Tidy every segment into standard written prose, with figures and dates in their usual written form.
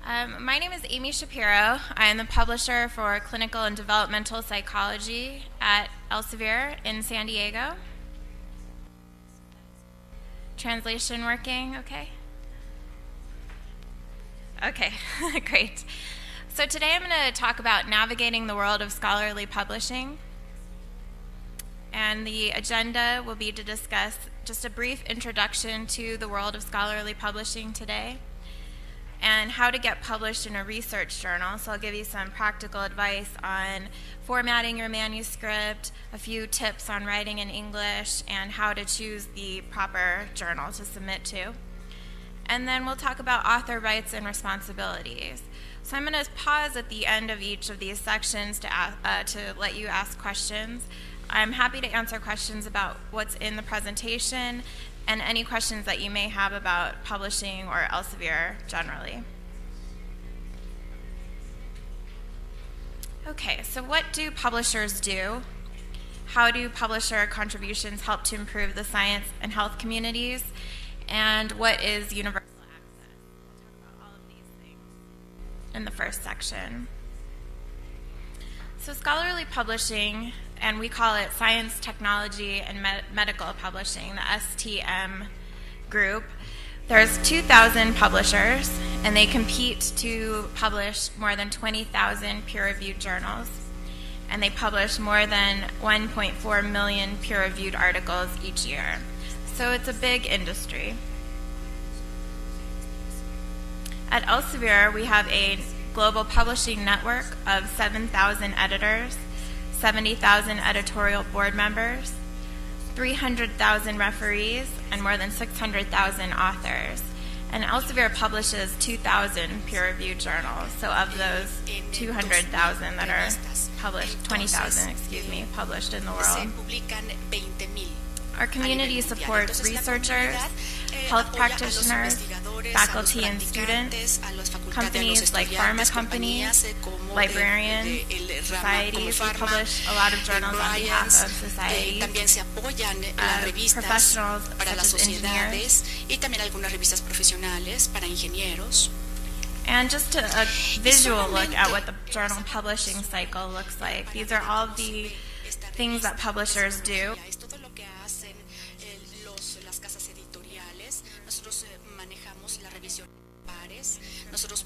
My name is Amy Shapiro. I am the publisher for Clinical and Developmental Psychology at Elsevier in San Diego. Translation working, okay? Okay, great. So today I'm going to talk about navigating the world of scholarly publishing. And the agenda will be to discuss just a brief introduction to the world of scholarly publishing today and how to get published in a research journal. So I'll give you some practical advice on formatting your manuscript, a few tips on writing in English, and how to choose the proper journal to submit to. And then we'll talk about author rights and responsibilities. So I'm going to pause at the end of each of these sections to let you ask questions. I'm happy to answer questions about what's in the presentation and any questions that you may have about publishing or Elsevier generally. Okay, so what do publishers do? How do publisher contributions help to improve the science and health communities? And what is universal access? We'll talk about all of these things in the first section. So scholarly publishing, and we call it Science, Technology, and Medical Publishing, the STM group. There's 2,000 publishers, and they compete to publish more than 20,000 peer-reviewed journals. And they publish more than 1.4 million peer-reviewed articles each year. So it's a big industry. At Elsevier, we have a global publishing network of 7,000 editors, 70,000 editorial board members, 300,000 referees, and more than 600,000 authors. And Elsevier publishes 2,000 peer-reviewed journals. So of those 200,000 that are published, 20,000, published in the world. Our community supports researchers, health practitioners, faculty and students, companies like pharma companies, librarians, societies. We publish a lot of journals on behalf of societies, professionals such as engineers. And just a visual look at what the journal publishing cycle looks like. These are all the things that publishers do. Nosotros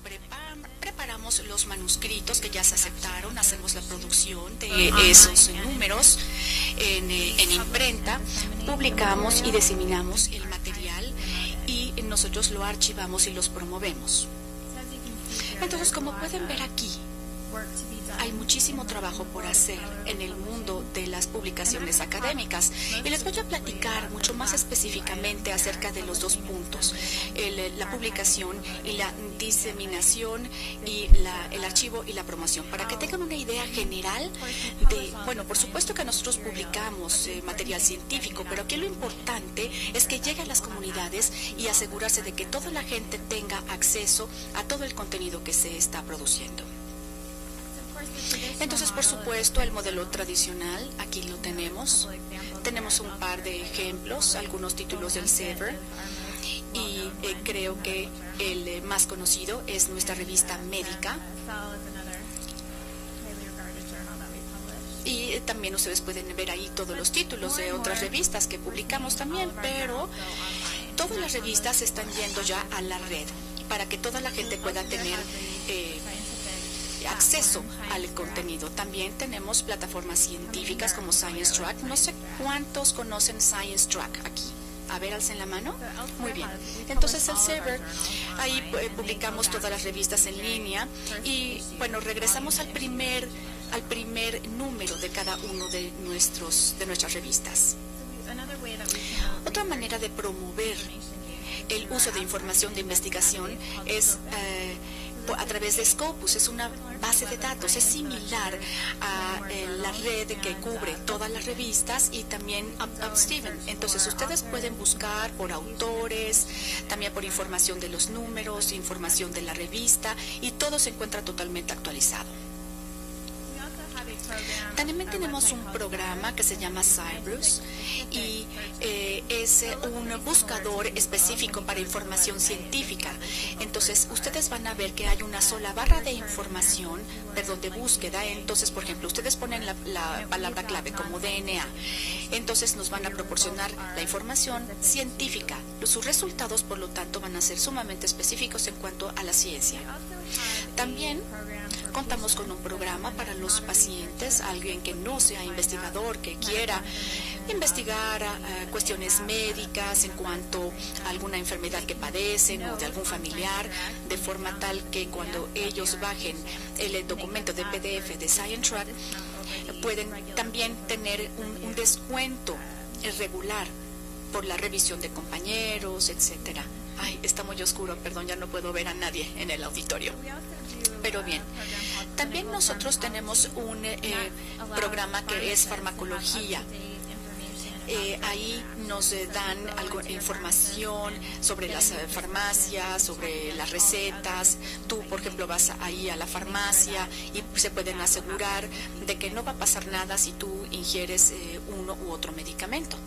preparamos los manuscritos que ya se aceptaron, hacemos la producción de esos números en imprenta, publicamos y diseminamos el material y nosotros lo archivamos y los promovemos. Entonces, como pueden ver aquí, hay muchísimo trabajo por hacer en el mundo de las publicaciones académicas y les voy a platicar mucho más específicamente acerca de los dos puntos, la publicación y la diseminación y el archivo y la promoción, para que tengan una idea general de, bueno, por supuesto que nosotros publicamos material científico, pero aquí lo importante es que llegue a las comunidades y asegurarse de que toda la gente tenga acceso a todo el contenido que se está produciendo. Entonces, por supuesto, el modelo tradicional, aquí lo tenemos. Tenemos un par de ejemplos, algunos títulos del SEVER, y creo que el más conocido es nuestra revista médica. Y también ustedes pueden ver ahí todos los títulos de otras revistas que publicamos también, pero todas las revistas están yendo ya a la red para que toda la gente pueda tener acceso al contenido. También tenemos plataformas científicas como ScienceTrack. No sé cuántos conocen ScienceTrack aquí. A ver, alcen la mano. Muy bien. Entonces el server, ahí publicamos todas las revistas en línea y bueno, regresamos al primer número de cada uno de nuestras revistas. Otra manera de promover el uso de información de investigación es a través de Scopus. Es una base de datos, es similar a la red que cubre todas las revistas y también UpSteven. Entonces ustedes pueden buscar por autores, también por información de los números, información de la revista, y todo se encuentra totalmente actualizado. También tenemos un programa que se llama Cybrus y es es un buscador específico para información científica. Entonces, ustedes van a ver que hay una sola barra de información, perdón, de búsqueda. Entonces, por ejemplo, ustedes ponen la palabra clave como DNA. Entonces, nos van a proporcionar la información científica. Sus resultados, por lo tanto, van a ser sumamente específicos en cuanto a la ciencia. También contamos con un programa para los pacientes, alguien que no sea investigador, que quiera investigar cuestiones médicas en cuanto a alguna enfermedad que padecen o de algún familiar, de forma tal que cuando ellos bajen el documento de PDF de ScienceTrack, pueden también tener un descuento regular por la revisión de compañeros, etcétera. Ay, está muy oscuro, perdón, ya no puedo ver a nadie en el auditorio. Pero bien, también nosotros tenemos un programa que es farmacología. Ahí nos dan información sobre las farmacias, sobre las recetas. Tú, por ejemplo, vas ahí a la farmacia y se pueden asegurar de que no va a pasar nada si tú ingieres uno u otro medicamento.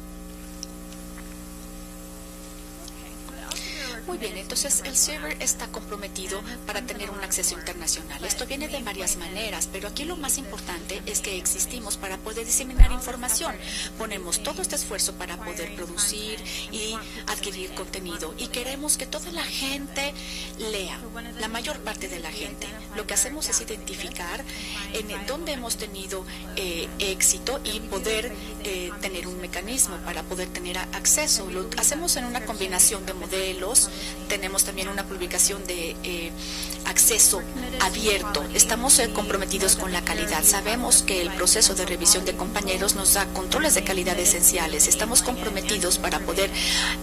Muy bien, entonces el server está comprometido para tener un acceso internacional. Esto viene de varias maneras, pero aquí lo más importante es que existimos para poder diseminar información. Ponemos todo este esfuerzo para poder producir y adquirir contenido y queremos que toda la gente lea, la mayor parte de la gente. Lo que hacemos es identificar en dónde hemos tenido éxito y poder tener un mecanismo para poder tener acceso. Lo hacemos en una combinación de modelos. Tenemos también una publicación de acceso abierto. Estamos comprometidos con la calidad. Sabemos que el proceso de revisión de compañeros nos da controles de calidad esenciales. Estamos comprometidos para poder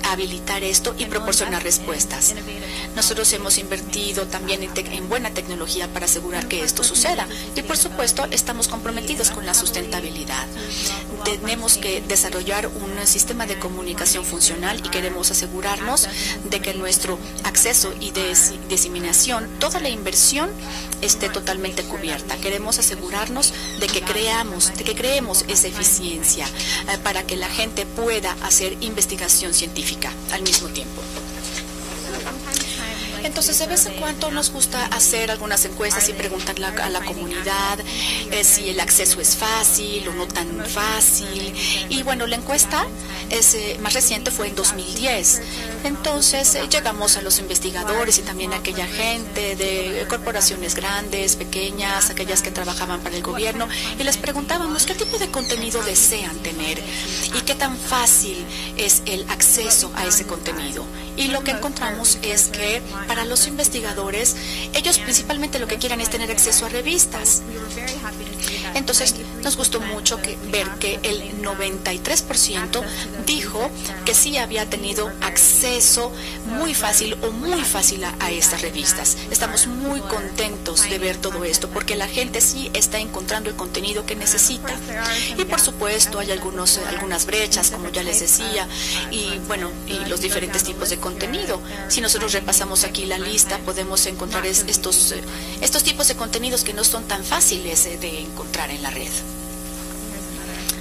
habilitar esto y proporcionar respuestas. Nosotros hemos invertido también en buena tecnología para asegurar que esto suceda. Y por supuesto, estamos comprometidos con la sustentabilidad. Tenemos que desarrollar un sistema de comunicación funcional y queremos asegurarnos de que nuestro acceso y diseminación, toda la inversión esté totalmente cubierta. Queremos asegurarnos de que creemos esa eficiencia para que la gente pueda hacer investigación científica al mismo tiempo. Entonces, de vez en cuando nos gusta hacer algunas encuestas y preguntarle a la comunidad si el acceso es fácil o no tan fácil. Y bueno, la encuesta más reciente fue en 2010. Entonces, llegamos a los investigadores y también a aquella gente de corporaciones grandes, pequeñas, aquellas que trabajaban para el gobierno, y les preguntábamos qué tipo de contenido desean tener y qué tan fácil es el acceso a ese contenido. Y lo que encontramos es que para los investigadores, ellos principalmente lo que quieren es tener acceso a revistas. Entonces, nos gustó mucho ver que el 93% dijo que sí había tenido acceso muy fácil a estas revistas. Estamos muy contentos de ver todo esto porque la gente sí está encontrando el contenido que necesita. Y por supuesto hay algunas brechas, como ya les decía, y bueno, y los diferentes tipos de contenido. Si nosotros repasamos aquí la lista, podemos encontrar estos tipos de contenidos que no son tan fáciles de encontrar en la red.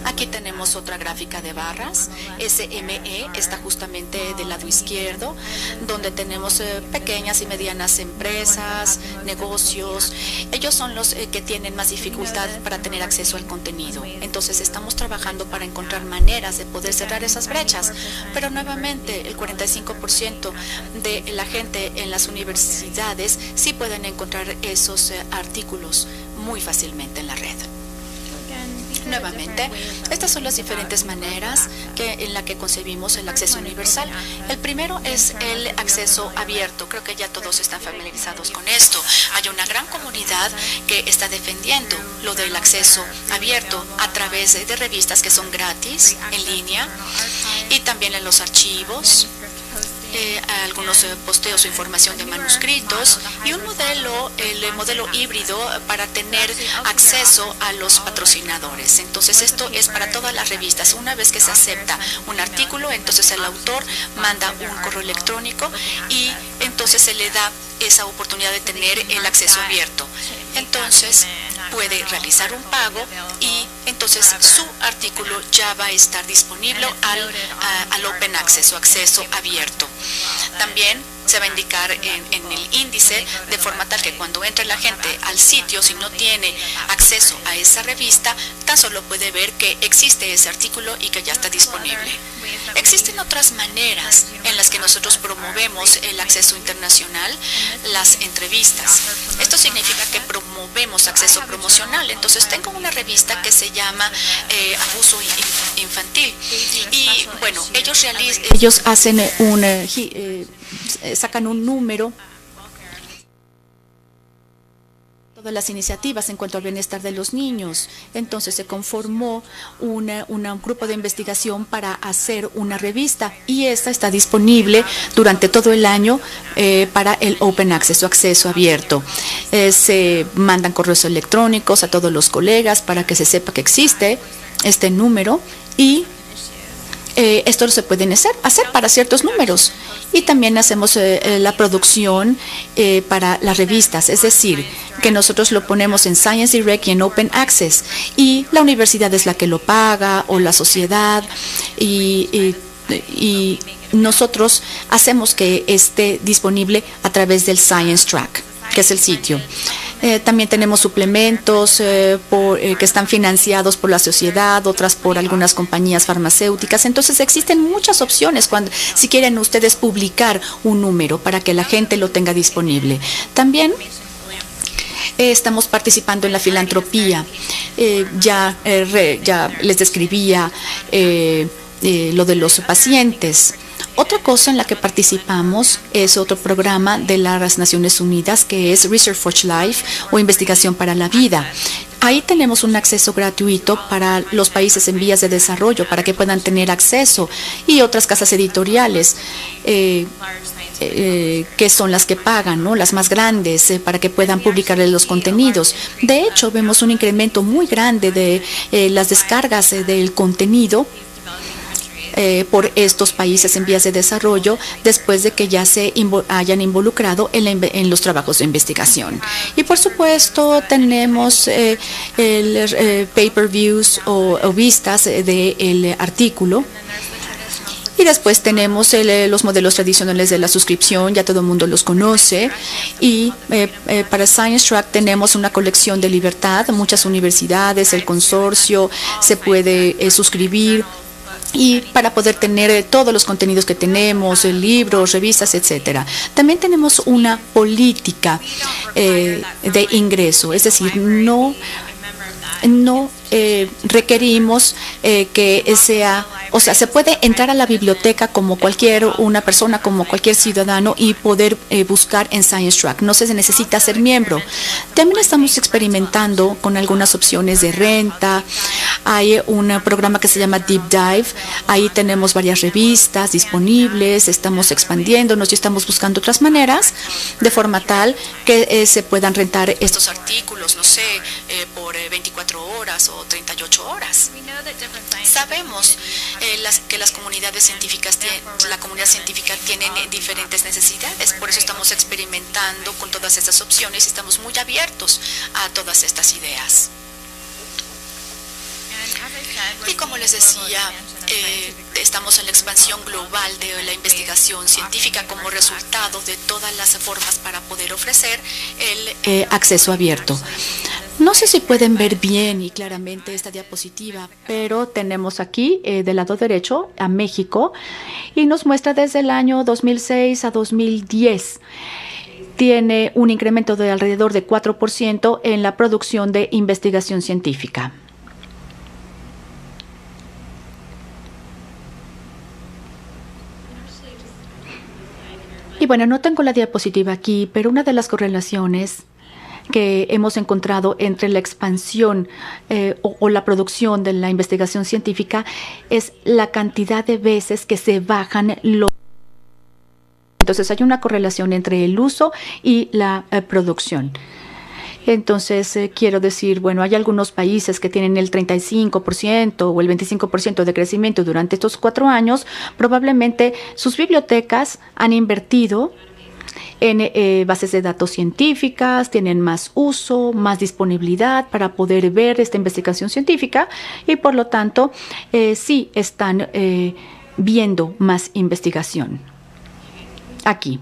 Aquí tenemos otra gráfica de barras. SME está justamente del lado izquierdo, donde tenemos pequeñas y medianas empresas, negocios. Ellos son los que tienen más dificultad para tener acceso al contenido. Entonces estamos trabajando para encontrar maneras de poder cerrar esas brechas. Pero nuevamente el 45% de la gente en las universidades sí pueden encontrar esos artículos muy fácilmente en la red. Nuevamente, estas son las diferentes maneras en la que concebimos el acceso universal. El primero es el acceso abierto. Creo que ya todos están familiarizados con esto. Hay una gran comunidad que está defendiendo lo del acceso abierto a través de revistas que son gratis, en línea, y también en los archivos. Algunos posteos o información de manuscritos y un modelo, el modelo híbrido para tener acceso a los patrocinadores. Entonces esto es para todas las revistas. Una vez que se acepta un artículo, entonces el autor manda un correo electrónico y entonces se le da esa oportunidad de tener el acceso abierto. Entonces, puede realizar un pago y entonces su artículo ya va a estar disponible al Open Access o acceso abierto. También se va a indicar en el índice de forma tal que cuando entre la gente al sitio, si no tiene acceso a esa revista, tan solo puede ver que existe ese artículo y que ya está disponible. Existen otras maneras en las que nosotros promovemos el acceso internacional, las entrevistas. Esto significa que promovemos acceso promocional. Entonces tengo una revista que se llama Abuso Infantil y bueno, ellos hacen sacan un número, todas las iniciativas en cuanto al bienestar de los niños. Entonces se conformó un grupo de investigación para hacer una revista y esta está disponible durante todo el año para el Open Access o acceso abierto. Se mandan correos electrónicos a todos los colegas para que se sepa que existe este número y esto lo se pueden hacer para ciertos números. Y también hacemos la producción para las revistas, es decir, que nosotros lo ponemos en Science Direct y en Open Access. Y la universidad es la que lo paga o la sociedad y nosotros hacemos que esté disponible a través del Science Track, que es el sitio. También tenemos suplementos que están financiados por la sociedad, otras por algunas compañías farmacéuticas. Entonces existen muchas opciones si quieren ustedes publicar un número para que la gente lo tenga disponible. También estamos participando en la filantropía. Ya les describía lo de los pacientes. Otra cosa en la que participamos es otro programa de las Naciones Unidas que es Research for Life o Investigación para la Vida. Ahí tenemos un acceso gratuito para los países en vías de desarrollo para que puedan tener acceso y otras casas editoriales que son las que pagan, ¿no? Las más grandes para que puedan publicar los contenidos. De hecho, vemos un incremento muy grande de las descargas del contenido por estos países en vías de desarrollo después de que ya se hayan involucrado en los trabajos de investigación. Y por supuesto tenemos el pay-per-views o vistas del artículo. Y después tenemos los modelos tradicionales de la suscripción, ya todo el mundo los conoce. Y para Science Track tenemos una colección de libertad, muchas universidades, el consorcio se puede suscribir. Y para poder tener todos los contenidos que tenemos, libros, revistas, etcétera. También tenemos una política de ingreso, es decir, no requerimos que sea, o sea, se puede entrar a la biblioteca como una persona, como cualquier ciudadano y poder buscar en Science Track. No se necesita ser miembro. También estamos experimentando con algunas opciones de renta. Hay un programa que se llama Deep Dive. Ahí tenemos varias revistas disponibles. Estamos expandiéndonos y estamos buscando otras maneras de forma tal que se puedan rentar estos artículos, no sé, por 24 horas o 38 horas. Sabemos que las comunidades científicas, la comunidad científica tienen diferentes necesidades, por eso estamos experimentando con todas estas opciones y estamos muy abiertos a todas estas ideas. Y como les decía, estamos en la expansión global de la investigación científica como resultado de todas las formas para poder ofrecer el acceso abierto. No sé si pueden ver bien y claramente esta diapositiva, pero tenemos aquí del lado derecho a México y nos muestra desde el año 2006 a 2010. Tiene un incremento de alrededor de 4% en la producción de investigación científica. Y bueno, no tengo la diapositiva aquí, pero una de las correlaciones que hemos encontrado entre la expansión o la producción de la investigación científica es la cantidad de veces que se bajan los. Entonces hay una correlación entre el uso y la producción. Entonces, quiero decir, bueno, hay algunos países que tienen el 35% o el 25% de crecimiento durante estos 4 años. Probablemente sus bibliotecas han invertido en bases de datos científicas, tienen más uso, más disponibilidad para poder ver esta investigación científica y por lo tanto sí están viendo más investigación. Aquí.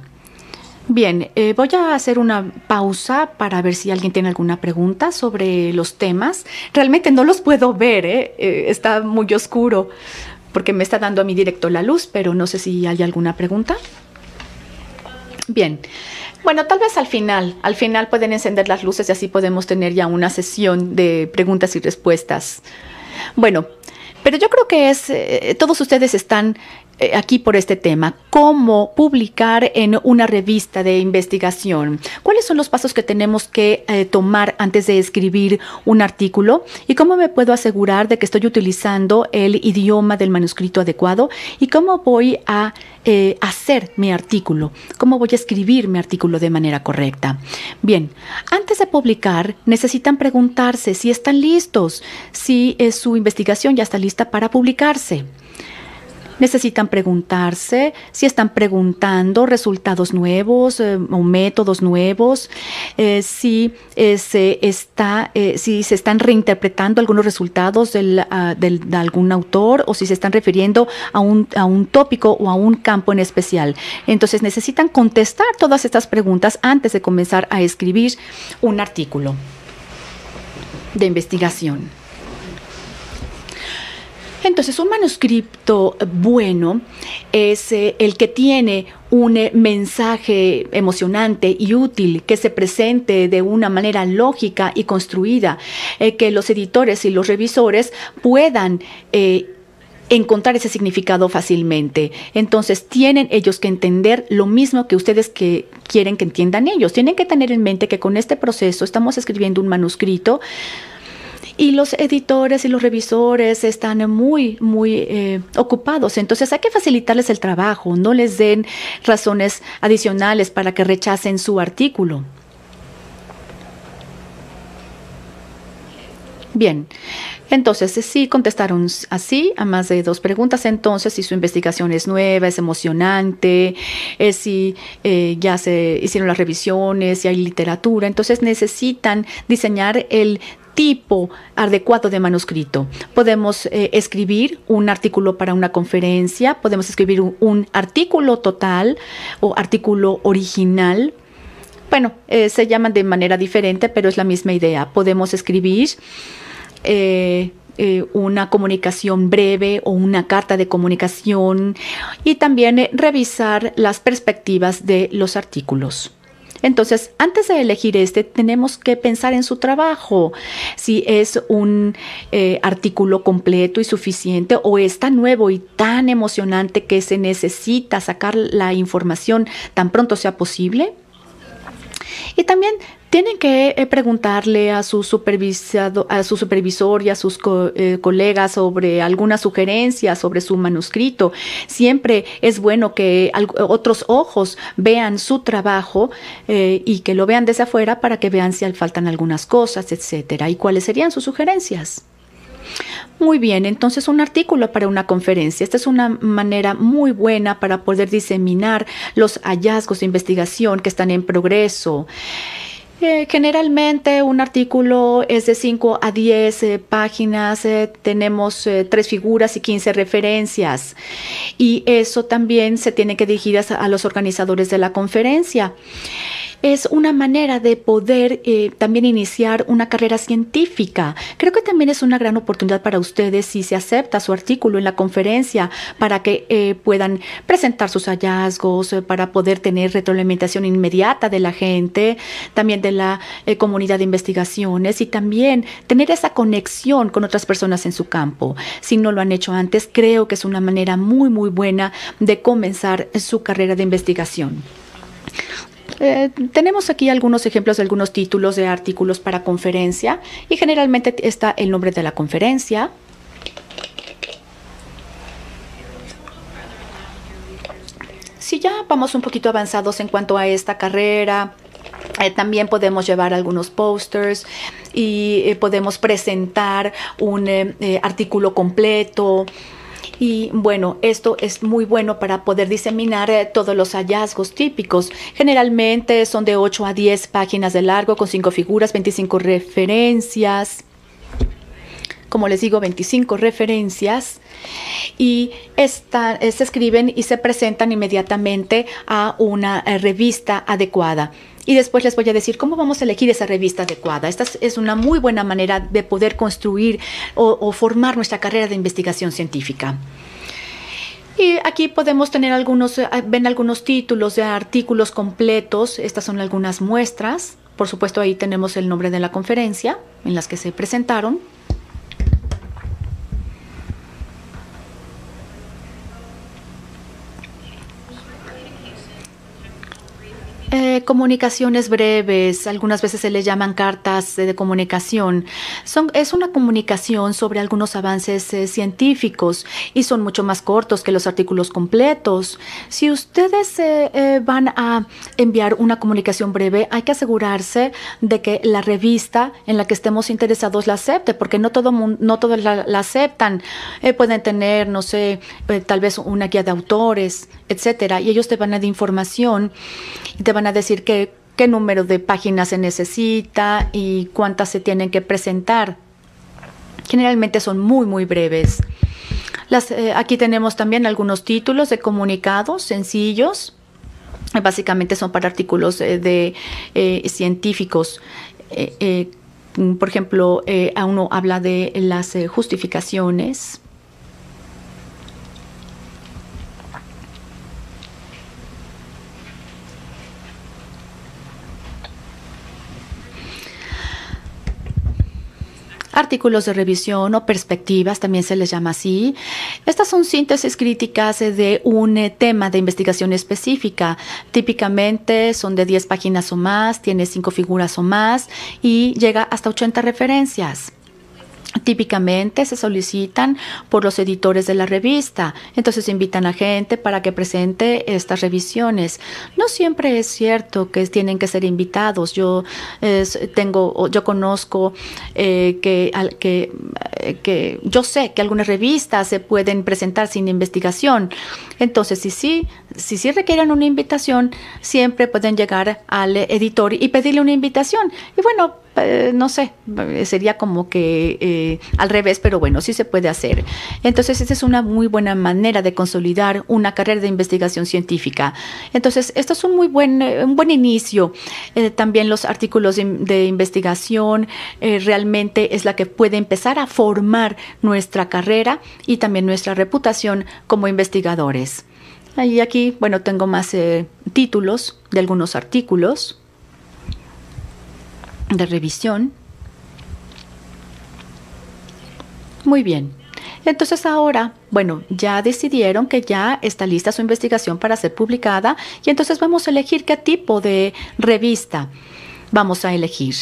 Bien, voy a hacer una pausa para ver si alguien tiene alguna pregunta sobre los temas. Realmente no los puedo ver, está muy oscuro porque me está dando a mí directo la luz, pero no sé si hay alguna pregunta. Bien, bueno, tal vez al final pueden encender las luces y así podemos tener ya una sesión de preguntas y respuestas. Bueno, pero yo creo que todos ustedes están aquí por este tema, cómo publicar en una revista de investigación. ¿Cuáles son los pasos que tenemos que tomar antes de escribir un artículo? ¿Y cómo me puedo asegurar de que estoy utilizando el idioma del manuscrito adecuado? ¿Y cómo voy a hacer mi artículo? ¿Cómo voy a escribir mi artículo de manera correcta? Bien, antes de publicar, necesitan preguntarse si están listos, si su investigación ya está lista para publicarse. Necesitan preguntarse si están preguntando resultados nuevos o métodos nuevos, si se están reinterpretando algunos resultados de algún autor o si se están refiriendo a un tópico o a un campo en especial. Entonces necesitan contestar todas estas preguntas antes de comenzar a escribir un artículo de investigación. Entonces, un manuscrito bueno es el que tiene un mensaje emocionante y útil, que se presente de una manera lógica y construida, que los editores y los revisores puedan encontrar ese significado fácilmente. Entonces, tienen ellos que entender lo mismo que ustedes que quieren que entiendan ellos. Tienen que tener en mente que con este proceso estamos escribiendo un manuscrito y los editores y los revisores están muy ocupados. Entonces hay que facilitarles el trabajo, no les den razones adicionales para que rechacen su artículo. Bien, entonces sí contestaron así a más de 2 preguntas. Entonces, si su investigación es nueva, es emocionante, si ya se hicieron las revisiones, si hay literatura, entonces necesitan diseñar el tipo adecuado de manuscrito. Podemos escribir un artículo para una conferencia, podemos escribir un artículo total o artículo original. Bueno, se llaman de manera diferente, pero es la misma idea. Podemos escribir una comunicación breve o una carta de comunicación y también revisar las perspectivas de los artículos. Entonces, antes de elegir tenemos que pensar en su trabajo, si es un artículo completo y suficiente o es tan nuevo y tan emocionante que se necesita sacar la información tan pronto sea posible. Y también tienen que preguntarle a su supervisor y a sus colegas sobre alguna sugerencia sobre su manuscrito. Siempre es bueno que otros ojos vean su trabajo y que lo vean desde afuera para que vean si faltan algunas cosas, etcétera. ¿Y cuáles serían sus sugerencias? Muy bien, entonces un artículo para una conferencia. Esta es una manera muy buena para poder diseminar los hallazgos de investigación que están en progreso. Generalmente un artículo es de 5 a 10 páginas, tenemos 3 figuras y 15 referencias y eso también se tiene que dirigir a los organizadores de la conferencia. Es una manera de poder también iniciar una carrera científica. Creo que también es una gran oportunidad para ustedes si se acepta su artículo en la conferencia para que puedan presentar sus hallazgos, para poder tener retroalimentación inmediata de la gente, también de la comunidad de investigaciones y también tener esa conexión con otras personas en su campo. Si no lo han hecho antes, creo que es una manera muy buena de comenzar su carrera de investigación. Tenemos aquí algunos ejemplos de algunos títulos de artículos para conferencia y generalmente está el nombre de la conferencia. Si ya vamos un poquito avanzados en cuanto a esta carrera, también podemos llevar algunos posters y podemos presentar un artículo completo. Y bueno, esto es muy bueno para poder diseminar todos los hallazgos típicos. Generalmente son de 8 a 10 páginas de largo con 5 figuras, 25 referencias. Como les digo, 25 referencias. Y se escriben y se presentan inmediatamente a una revista adecuada. Y después les voy a decir cómo vamos a elegir esa revista adecuada. Esta es una muy buena manera de poder construir o formar nuestra carrera de investigación científica. Y aquí podemos tener ven algunos títulos de artículos completos. Estas son algunas muestras. Por supuesto, ahí tenemos el nombre de la conferencia en las que se presentaron. Comunicaciones breves, algunas veces se les llaman cartas de comunicación. Es una comunicación sobre algunos avances científicos y son mucho más cortos que los artículos completos. Si ustedes van a enviar una comunicación breve, hay que asegurarse de que la revista en la que estemos interesados la acepte, porque no todos la aceptan. Pueden tener, no sé, tal vez una guía de autores, etcétera, y ellos te van a dar información y te van a decir qué número de páginas se necesita y cuántas se tienen que presentar. Generalmente son muy breves. Aquí tenemos también algunos títulos de comunicados sencillos. Básicamente son para artículos científicos. Por ejemplo, uno habla de las justificaciones. Artículos de revisión o perspectivas, también se les llama así. Estas son síntesis críticas de un tema de investigación específica. Típicamente son de 10 páginas o más, tiene 5 figuras o más y llega hasta 80 referencias. Típicamente se solicitan por los editores de la revista, entonces invitan a gente para que presente estas revisiones. No siempre es cierto que tienen que ser invitados. Yo conozco que yo sé que algunas revistas se pueden presentar sin investigación. Entonces, si sí requieren una invitación, siempre pueden llegar al editor y pedirle una invitación. Y bueno, no sé, sería como que al revés, pero bueno, sí se puede hacer. Entonces, esta es una muy buena manera de consolidar una carrera de investigación científica. Entonces, esto es un buen inicio. También los artículos de investigación realmente es la que puede empezar a formar nuestra carrera y también nuestra reputación como investigadores. Y aquí, bueno, tengo más títulos de algunos artículos de revisión. Muy bien. Entonces ahora, bueno, ya decidieron que ya está lista su investigación para ser publicada y entonces vamos a elegir qué tipo de revista vamos a elegir.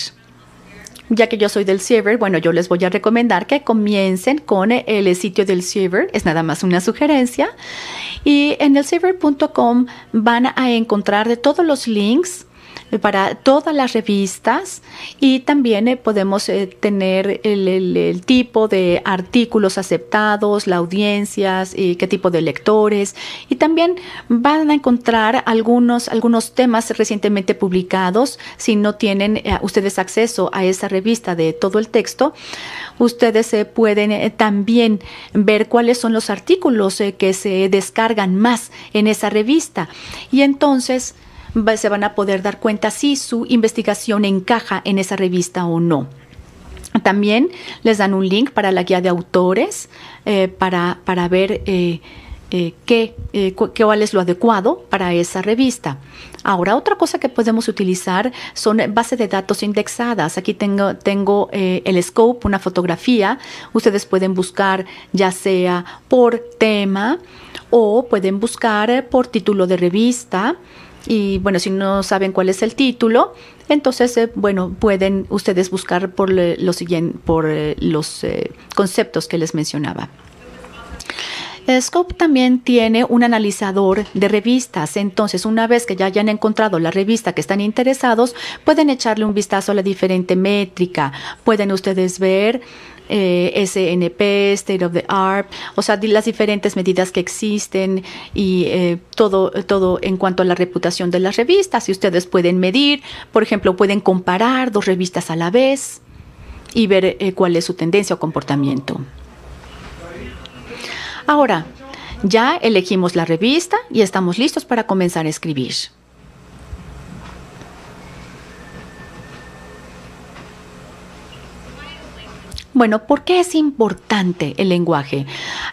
Ya que yo soy del Elsevier, bueno, yo les voy a recomendar que comiencen con el sitio del Elsevier, es nada más una sugerencia. Y en elsevier.com van a encontrar de todos los links para todas las revistas y también podemos tener el tipo de artículos aceptados, las audiencias, qué tipo de lectores, y también van a encontrar algunos temas recientemente publicados. Si no tienen ustedes acceso a esa revista de todo el texto, ustedes pueden también ver cuáles son los artículos que se descargan más en esa revista y entonces se van a poder dar cuenta si su investigación encaja en esa revista o no. También les dan un link para la guía de autores para ver cuál es lo adecuado para esa revista. Ahora, otra cosa que podemos utilizar son bases de datos indexadas. Aquí tengo el scope, una fotografía. Ustedes pueden buscar ya sea por tema o pueden buscar por título de revista. Y bueno, si no saben cuál es el título, entonces, pueden ustedes buscar por los conceptos que les mencionaba. Scope también tiene un analizador de revistas. Entonces, una vez que ya hayan encontrado la revista que están interesados, pueden echarle un vistazo a la diferente métrica. Pueden ustedes ver SNP, State of the Art, o sea, las diferentes medidas que existen y todo en cuanto a la reputación de las revistas. Y ustedes pueden medir, por ejemplo, pueden comparar 2 revistas a la vez y ver cuál es su tendencia o comportamiento. Ahora, ya elegimos la revista y estamos listos para comenzar a escribir. Bueno, ¿por qué es importante el lenguaje?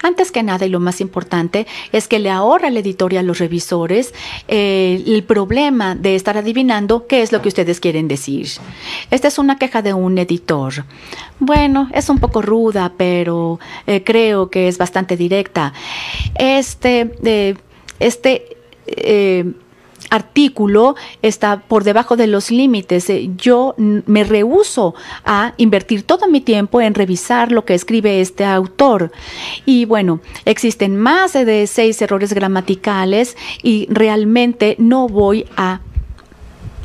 Antes que nada, y lo más importante, es que le ahorra al editor y a los revisores el problema de estar adivinando qué es lo que ustedes quieren decir. Esta es una queja de un editor. Bueno, es un poco ruda, pero creo que es bastante directa. Artículo está por debajo de los límites. Yo me rehúso a invertir todo mi tiempo en revisar lo que escribe este autor. Y bueno, existen más de 6 errores gramaticales y realmente no voy a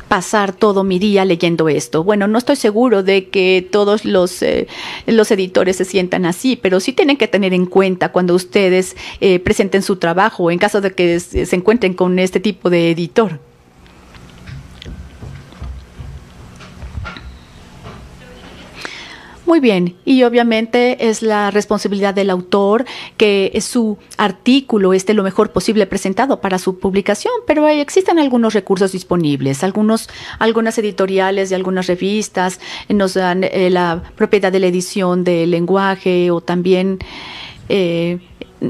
pasar todo mi día leyendo esto. Bueno, no estoy seguro de que todos los editores se sientan así, pero sí tienen que tener en cuenta cuando ustedes presenten su trabajo en caso de que se encuentren con este tipo de editor. Muy bien, y obviamente es la responsabilidad del autor que su artículo esté lo mejor posible presentado para su publicación, pero existen algunos recursos disponibles. Algunas editoriales y algunas revistas nos dan la propiedad de la edición del lenguaje, o también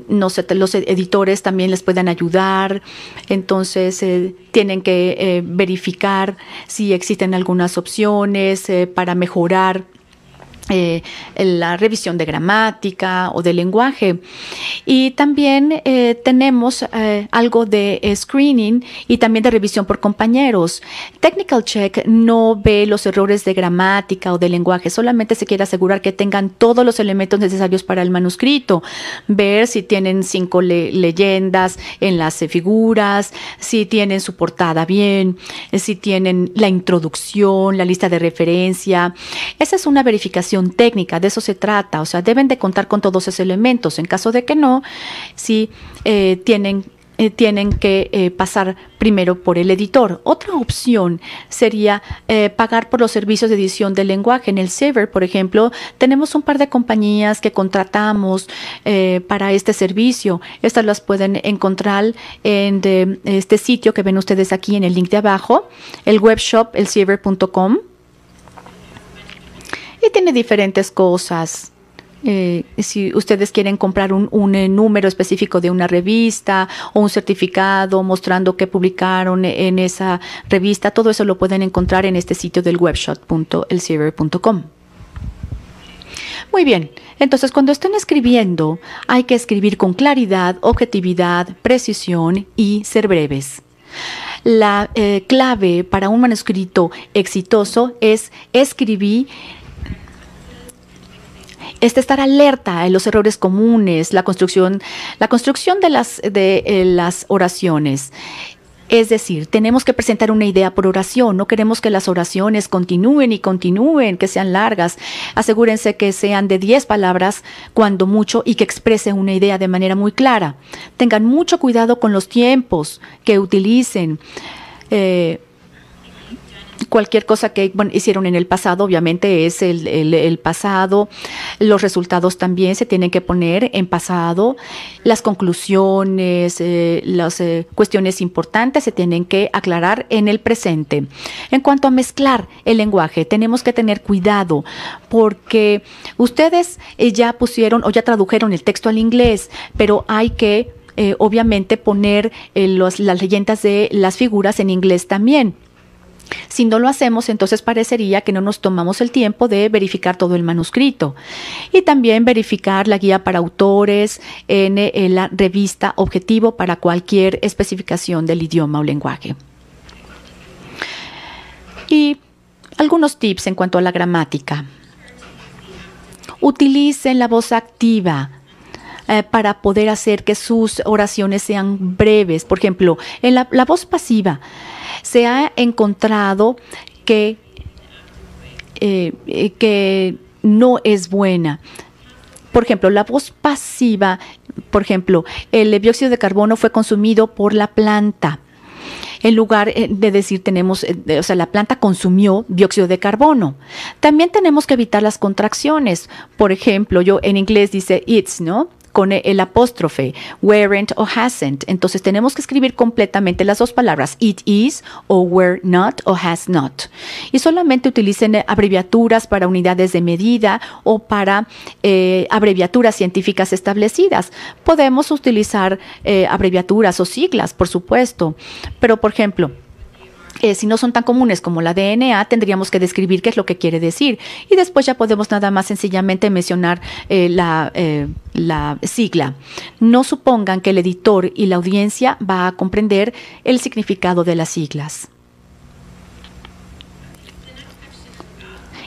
no sé, los editores también les pueden ayudar. Entonces tienen que verificar si existen algunas opciones para mejorar la revisión de gramática o de lenguaje. Y también tenemos algo de screening y también de revisión por compañeros. Technical Check no ve los errores de gramática o de lenguaje, solamente se quiere asegurar que tengan todos los elementos necesarios para el manuscrito, ver si tienen 5 leyendas en las figuras, si tienen su portada bien, si tienen la introducción, la lista de referencia. Esa es una verificación técnica, de eso se trata, o sea, deben de contar con todos esos elementos. En caso de que no, sí tienen que pasar primero por el editor. Otra opción sería pagar por los servicios de edición del lenguaje. En el Saver, por ejemplo, tenemos un par de compañías que contratamos para este servicio. Estas las pueden encontrar en este sitio que ven ustedes aquí en el link de abajo, el webshop, elsaver.com. Y tiene diferentes cosas. Si ustedes quieren comprar un número específico de una revista o un certificado mostrando que publicaron en esa revista, todo eso lo pueden encontrar en este sitio del webshop.elsaver.com. Muy bien, entonces cuando estén escribiendo hay que escribir con claridad, objetividad, precisión y ser breves. La clave para un manuscrito exitoso es escribir, estar alerta a los errores comunes, la construcción de las oraciones. Es decir, tenemos que presentar una idea por oración. No queremos que las oraciones continúen y continúen, que sean largas. Asegúrense que sean de 10 palabras, cuando mucho, y que expresen una idea de manera muy clara. Tengan mucho cuidado con los tiempos que utilicen. Cualquier cosa que hicieron en el pasado, obviamente es el pasado. Los resultados también se tienen que poner en pasado. Las conclusiones, las cuestiones importantes se tienen que aclarar en el presente. En cuanto a mezclar el lenguaje, tenemos que tener cuidado porque ustedes ya pusieron o ya tradujeron el texto al inglés, pero hay que obviamente poner las leyendas de las figuras en inglés también. Si no lo hacemos, entonces parecería que no nos tomamos el tiempo de verificar todo el manuscrito. Y también verificar la guía para autores en la revista Objetivo para cualquier especificación del idioma o lenguaje. Y algunos tips en cuanto a la gramática. Utilicen la voz activa para poder hacer que sus oraciones sean breves. Por ejemplo, en la voz pasiva se ha encontrado que no es buena. Por ejemplo, la voz pasiva, por ejemplo, el dióxido de carbono fue consumido por la planta. En lugar de decir la planta consumió dióxido de carbono. También tenemos que evitar las contracciones. Por ejemplo, en inglés dice it's, ¿no? Con el apóstrofe, weren't o hasn't. Entonces tenemos que escribir completamente las dos palabras, it is o were not o has not. Y solamente utilicen abreviaturas para unidades de medida o para abreviaturas científicas establecidas. Podemos utilizar abreviaturas o siglas, por supuesto. Pero, por ejemplo, si no son tan comunes como la DNA, tendríamos que describir qué es lo que quiere decir. Y después ya podemos nada más sencillamente mencionar la sigla. No supongan que el editor y la audiencia va a comprender el significado de las siglas.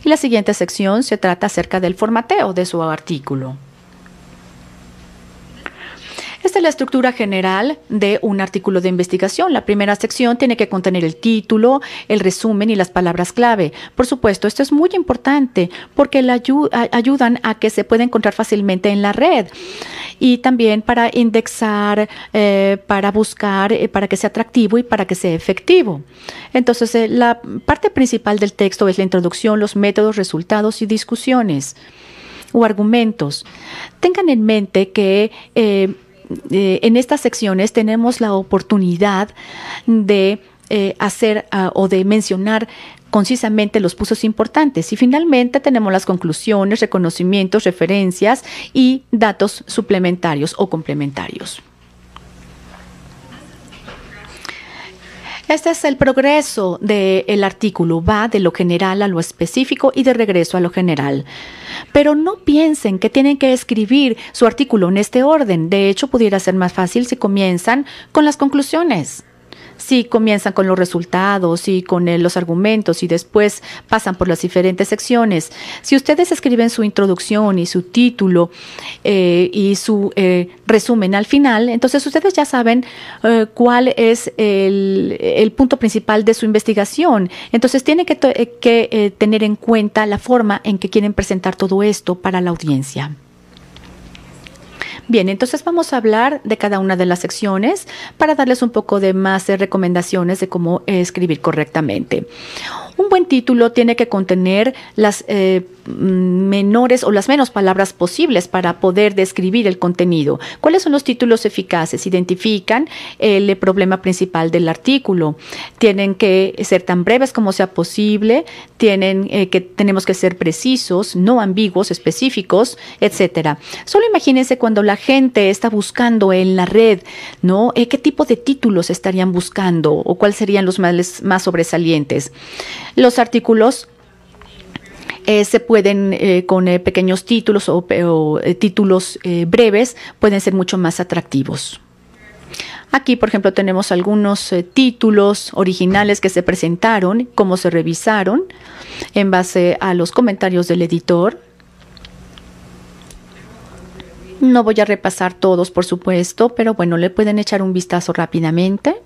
Y la siguiente sección se trata acerca del formateo de su artículo. Esta es la estructura general de un artículo de investigación. La primera sección tiene que contener el título, el resumen y las palabras clave. Por supuesto, esto es muy importante porque ayudan a que se pueda encontrar fácilmente en la red y también para indexar, para buscar, para que sea atractivo y para que sea efectivo. Entonces, la parte principal del texto es la introducción, los métodos, resultados y discusiones o argumentos. Tengan en mente que en estas secciones tenemos la oportunidad de hacer o de mencionar concisamente los puntos importantes. Y finalmente tenemos las conclusiones, reconocimientos, referencias y datos suplementarios o complementarios. Este es el progreso del artículo. Va de lo general a lo específico y de regreso a lo general. Pero no piensen que tienen que escribir su artículo en este orden. De hecho, pudiera ser más fácil si comienzan con las conclusiones. Si comienzan con los resultados y con los argumentos y después pasan por las diferentes secciones. Si ustedes escriben su introducción y su título y su resumen al final, entonces ustedes ya saben cuál es el punto principal de su investigación. Entonces tienen que tener en cuenta la forma en que quieren presentar todo esto para la audiencia. Bien, entonces vamos a hablar de cada una de las secciones para darles un poco de más recomendaciones de cómo escribir correctamente. Un buen título tiene que contener las menores o las menos palabras posibles para poder describir el contenido. ¿Cuáles son los títulos eficaces? Identifican el problema principal del artículo. Tienen que ser tan breves como sea posible. Tenemos que ser precisos, no ambiguos, específicos, etcétera. Solo imagínense cuando la gente está buscando en la red, ¿no? ¿Qué tipo de títulos estarían buscando o cuáles serían los más sobresalientes? Los artículos se pueden, con pequeños títulos o títulos breves, pueden ser mucho más atractivos. Aquí, por ejemplo, tenemos algunos títulos originales que se presentaron, cómo se revisaron en base a los comentarios del editor. No voy a repasar todos, por supuesto, pero bueno, le pueden echar un vistazo rápidamente.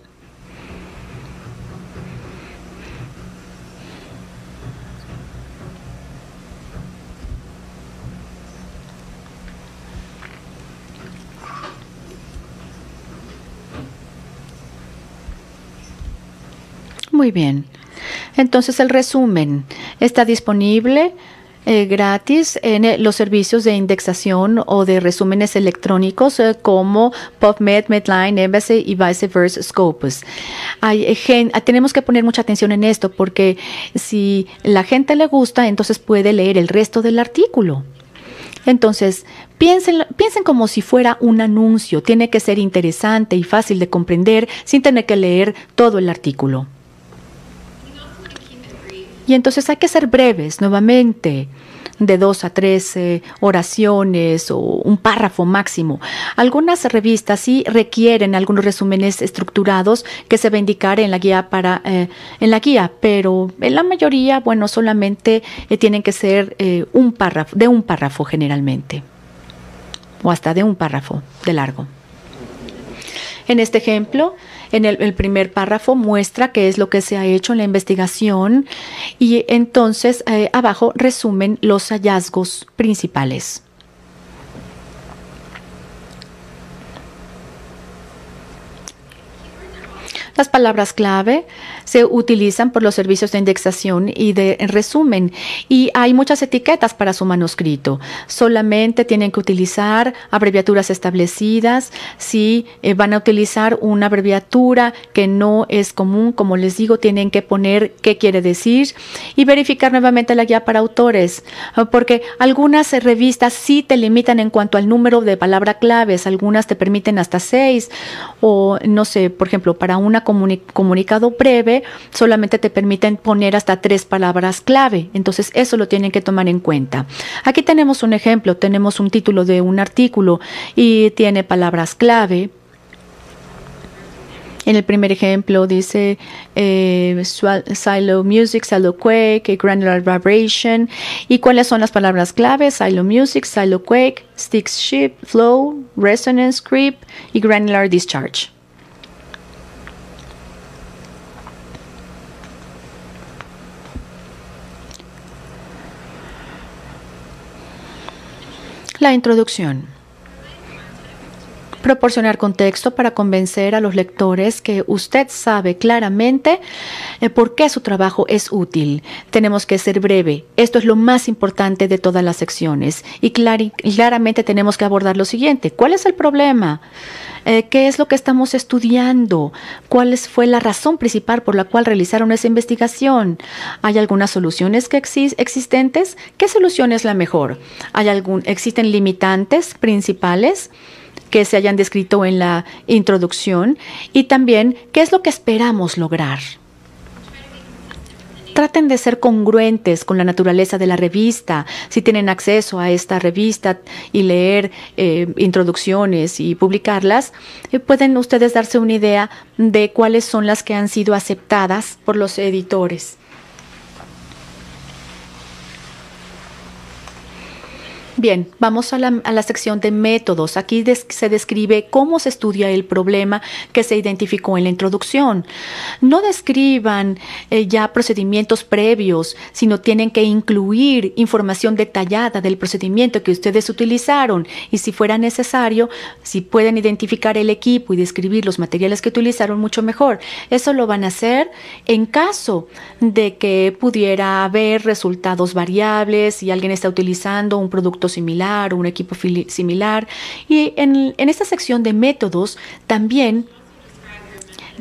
Muy bien. Entonces el resumen está disponible gratis en los servicios de indexación o de resúmenes electrónicos como PubMed, Medline, Embase y viceversa Scopus. Tenemos que poner mucha atención en esto porque si la gente le gusta, entonces puede leer el resto del artículo. Entonces, piensen como si fuera un anuncio. Tiene que ser interesante y fácil de comprender sin tener que leer todo el artículo. Y entonces hay que ser breves, nuevamente, de 2 a 3 oraciones o un párrafo máximo. Algunas revistas sí requieren algunos resúmenes estructurados que se va a indicar en la guía pero en la mayoría, bueno, solamente tienen que ser de un párrafo generalmente, o hasta de un párrafo de largo. En este ejemplo, En el primer párrafo muestra qué es lo que se ha hecho en la investigación y entonces abajo resumen los hallazgos principales. Las palabras clave se utilizan por los servicios de indexación y de resumen, y hay muchas etiquetas para su manuscrito. Solamente tienen que utilizar abreviaturas establecidas. Si van a utilizar una abreviatura que no es común, como les digo, tienen que poner qué quiere decir y verificar nuevamente la guía para autores, porque algunas revistas sí te limitan en cuanto al número de palabras claves. Algunas te permiten hasta 6, o no sé, por ejemplo, para una comunicado breve solamente te permiten poner hasta 3 palabras clave. Entonces eso lo tienen que tomar en cuenta. Aquí tenemos un ejemplo, tenemos un título de un artículo y tiene palabras clave. En el primer ejemplo dice Silo Music, Silo Quake, Granular Vibration. ¿Y cuáles son las palabras clave? Silo Music, Silo Quake, Stick Shift, Flow, Resonance Creep y Granular Discharge. La introducción. Proporcionar contexto para convencer a los lectores que usted sabe claramente por qué su trabajo es útil. Tenemos que ser breve. Esto es lo más importante de todas las secciones. Y claramente tenemos que abordar lo siguiente. ¿Cuál es el problema? ¿Qué es lo que estamos estudiando? ¿Cuál fue la razón principal por la cual realizaron esa investigación? ¿Hay algunas soluciones existentes? ¿Qué solución es la mejor? ¿Existen limitantes principales que se hayan descrito en la introducción? Y también, ¿qué es lo que esperamos lograr? Traten de ser congruentes con la naturaleza de la revista. Si tienen acceso a esta revista y leer introducciones y publicarlas, pueden ustedes darse una idea de cuáles son las que han sido aceptadas por los editores. Bien, vamos a la sección de métodos. Aquí se describe cómo se estudia el problema que se identificó en la introducción. No describan ya procedimientos previos, sino tienen que incluir información detallada del procedimiento que ustedes utilizaron. Y si fuera necesario, si pueden identificar el equipo y describir los materiales que utilizaron, mucho mejor. Eso lo van a hacer en caso de que pudiera haber resultados variables, si alguien está utilizando un producto similar o un equipo similar. Y en esta sección de métodos también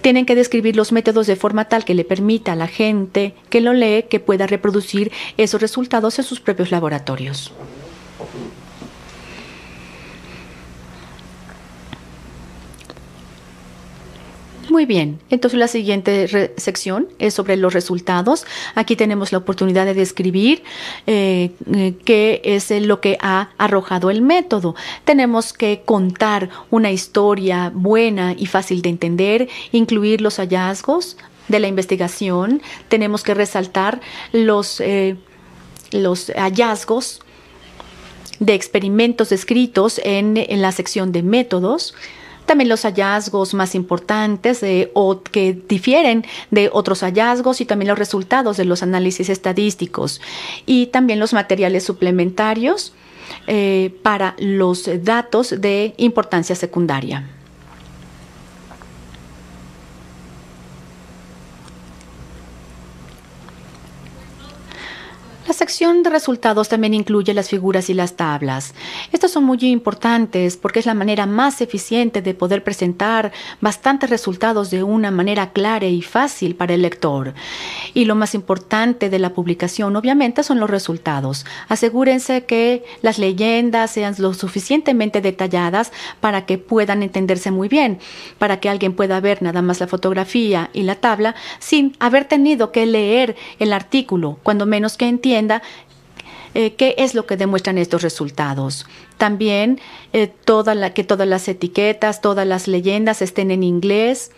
tienen que describir los métodos de forma tal que le permita a la gente que lo lee que pueda reproducir esos resultados en sus propios laboratorios. Muy bien, entonces la siguiente sección es sobre los resultados. Aquí tenemos la oportunidad de describir qué es lo que ha arrojado el método. Tenemos que contar una historia buena y fácil de entender, incluir los hallazgos de la investigación. Tenemos que resaltar los hallazgos de experimentos descritos en la sección de métodos. También los hallazgos más importantes o que difieren de otros hallazgos y también los resultados de los análisis estadísticos y también los materiales suplementarios para los datos de importancia secundaria. La sección de resultados también incluye las figuras y las tablas. Estos son muy importantes porque es la manera más eficiente de poder presentar bastantes resultados de una manera clara y fácil para el lector. Y lo más importante de la publicación, obviamente, son los resultados. Asegúrense que las leyendas sean lo suficientemente detalladas para que puedan entenderse muy bien, para que alguien pueda ver nada más la fotografía y la tabla sin haber tenido que leer el artículo, cuando menos que entienda qué es lo que demuestran estos resultados. También que todas las etiquetas, todas las leyendas estén en inglés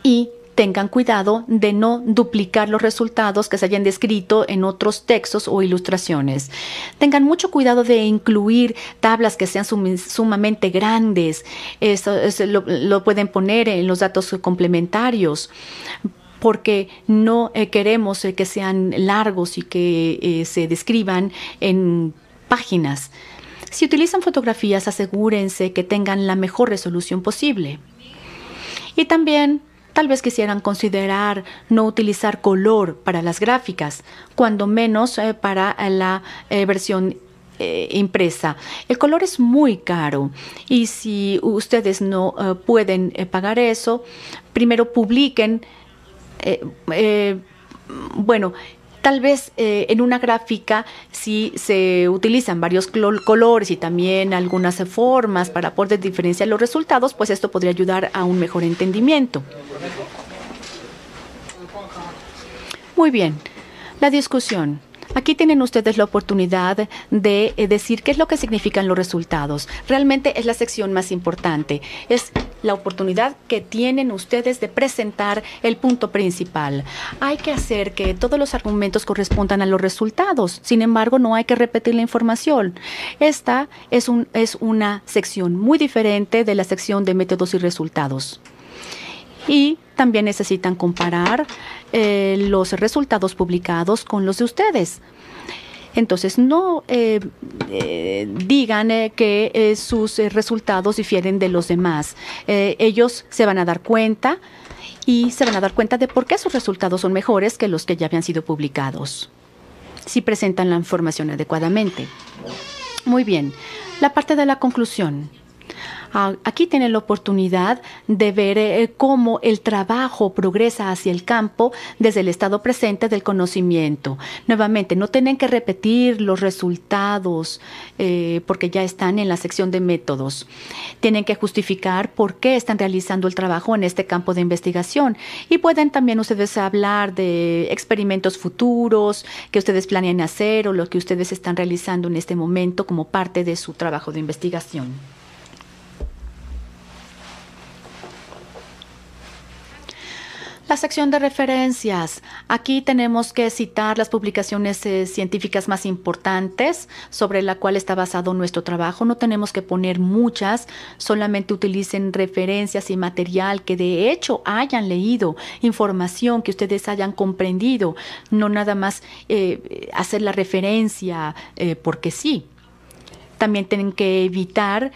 y tengan cuidado de no duplicar los resultados que se hayan descrito en otros textos o ilustraciones. Tengan mucho cuidado de incluir tablas que sean sumamente grandes. Eso lo pueden poner en los datos complementarios, porque no queremos que sean largos y que se describan en páginas. Si utilizan fotografías, asegúrense que tengan la mejor resolución posible. Y también tal vez quisieran considerar no utilizar color para las gráficas, cuando menos para la versión impresa. El color es muy caro y si ustedes no pueden pagar eso, primero publiquen. Bueno, tal vez en una gráfica, si se utilizan varios colores y también algunas formas para poder diferenciar los resultados, pues esto podría ayudar a un mejor entendimiento. Muy bien, la discusión. Aquí tienen ustedes la oportunidad de decir qué es lo que significan los resultados. Realmente es la sección más importante. Es la oportunidad que tienen ustedes de presentar el punto principal. Hay que hacer que todos los argumentos correspondan a los resultados. Sin embargo, no hay que repetir la información. Esta es una sección muy diferente de la sección de métodos y resultados. Y también necesitan comparar los resultados publicados con los de ustedes. Entonces, no digan que sus resultados difieren de los demás. Ellos se van a dar cuenta y se van a dar cuenta de por qué sus resultados son mejores que los que ya habían sido publicados, si presentan la información adecuadamente. Muy bien, la parte de la conclusión. Aquí tienen la oportunidad de ver cómo el trabajo progresa hacia el campo desde el estado presente del conocimiento. Nuevamente, no tienen que repetir los resultados porque ya están en la sección de métodos. Tienen que justificar por qué están realizando el trabajo en este campo de investigación. Y pueden también ustedes hablar de experimentos futuros que ustedes planean hacer o lo que ustedes están realizando en este momento como parte de su trabajo de investigación. La sección de referencias. Aquí tenemos que citar las publicaciones científicas más importantes sobre la cual está basado nuestro trabajo. No tenemos que poner muchas, solamente utilicen referencias y material que de hecho hayan leído, información que ustedes hayan comprendido, no nada más hacer la referencia porque sí. También tienen que evitar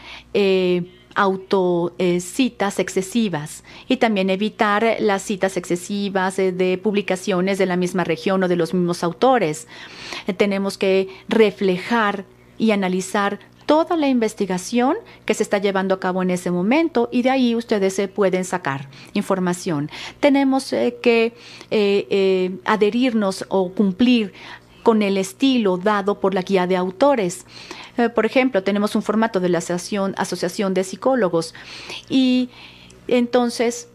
autocitas excesivas y también evitar las citas excesivas de publicaciones de la misma región o de los mismos autores. Tenemos que reflejar y analizar toda la investigación que se está llevando a cabo en ese momento y de ahí ustedes pueden sacar información. Tenemos que adherirnos o cumplir con el estilo dado por la guía de autores. Por ejemplo, tenemos un formato de la Asociación de Psicólogos y entonces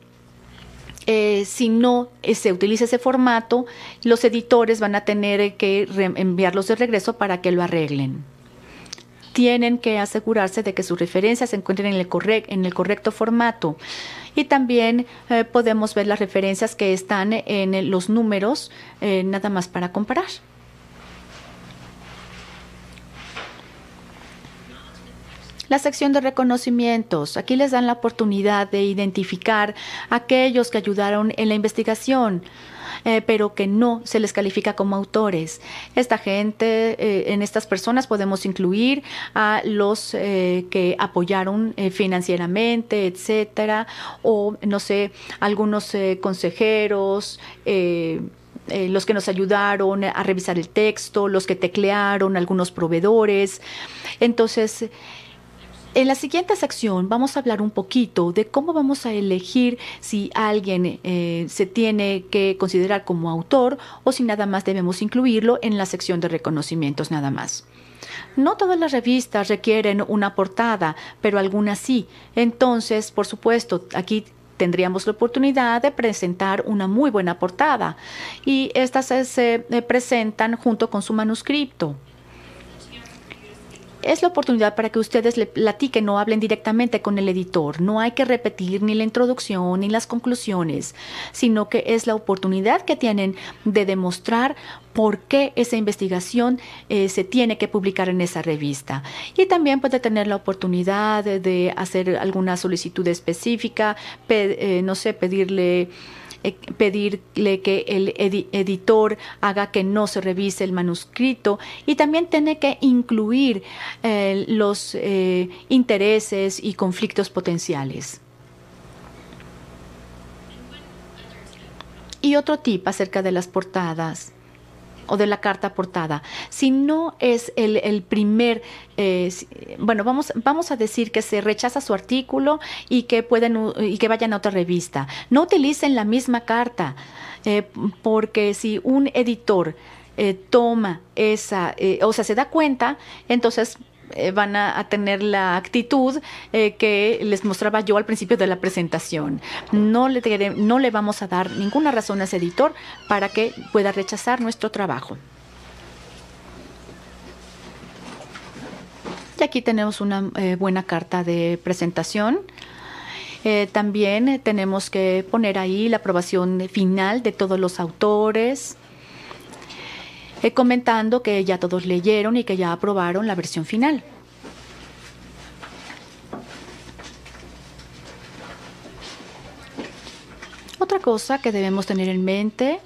si no se utiliza ese formato, los editores van a tener que enviarlos de regreso para que lo arreglen. Tienen que asegurarse de que sus referencias se encuentren en el correcto formato. Y también podemos ver las referencias que están en los números, nada más para comparar. La sección de reconocimientos. Aquí les dan la oportunidad de identificar a aquellos que ayudaron en la investigación, pero que no se les califica como autores. Esta gente, en estas personas podemos incluir a los que apoyaron financieramente, etcétera, o no sé, algunos consejeros, los que nos ayudaron a revisar el texto, los que teclearon, algunos proveedores. Entonces, en la siguiente sección vamos a hablar un poquito de cómo vamos a elegir si alguien se tiene que considerar como autor o si nada más debemos incluirlo en la sección de reconocimientos nada más. No todas las revistas requieren una portada, pero algunas sí. Entonces, por supuesto, aquí tendríamos la oportunidad de presentar una muy buena portada y estas se presentan junto con su manuscrito. es la oportunidad para que ustedes le platiquen o hablen directamente con el editor. No hay que repetir ni la introducción ni las conclusiones, sino que es la oportunidad que tienen de demostrar por qué esa investigación se tiene que publicar en esa revista. Y también puede tener la oportunidad de hacer alguna solicitud específica, no sé, pedirle que el editor haga que no se revise el manuscrito, y también tiene que incluir los intereses y conflictos potenciales. Y otro tip acerca de las portadas o de la carta portada. Si no es el primer, bueno, vamos a decir que se rechaza su artículo y que vayan a otra revista. No utilicen la misma carta, porque si un editor toma esa, o sea, se da cuenta, entonces van a tener la actitud que les mostraba yo al principio de la presentación. No le vamos a dar ninguna razón a ese editor para que pueda rechazar nuestro trabajo. Y aquí tenemos una buena carta de presentación. También tenemos que poner ahí la aprobación final de todos los autores, comentando que ya todos leyeron y que ya aprobaron la versión final. Otra cosa que debemos tener en mente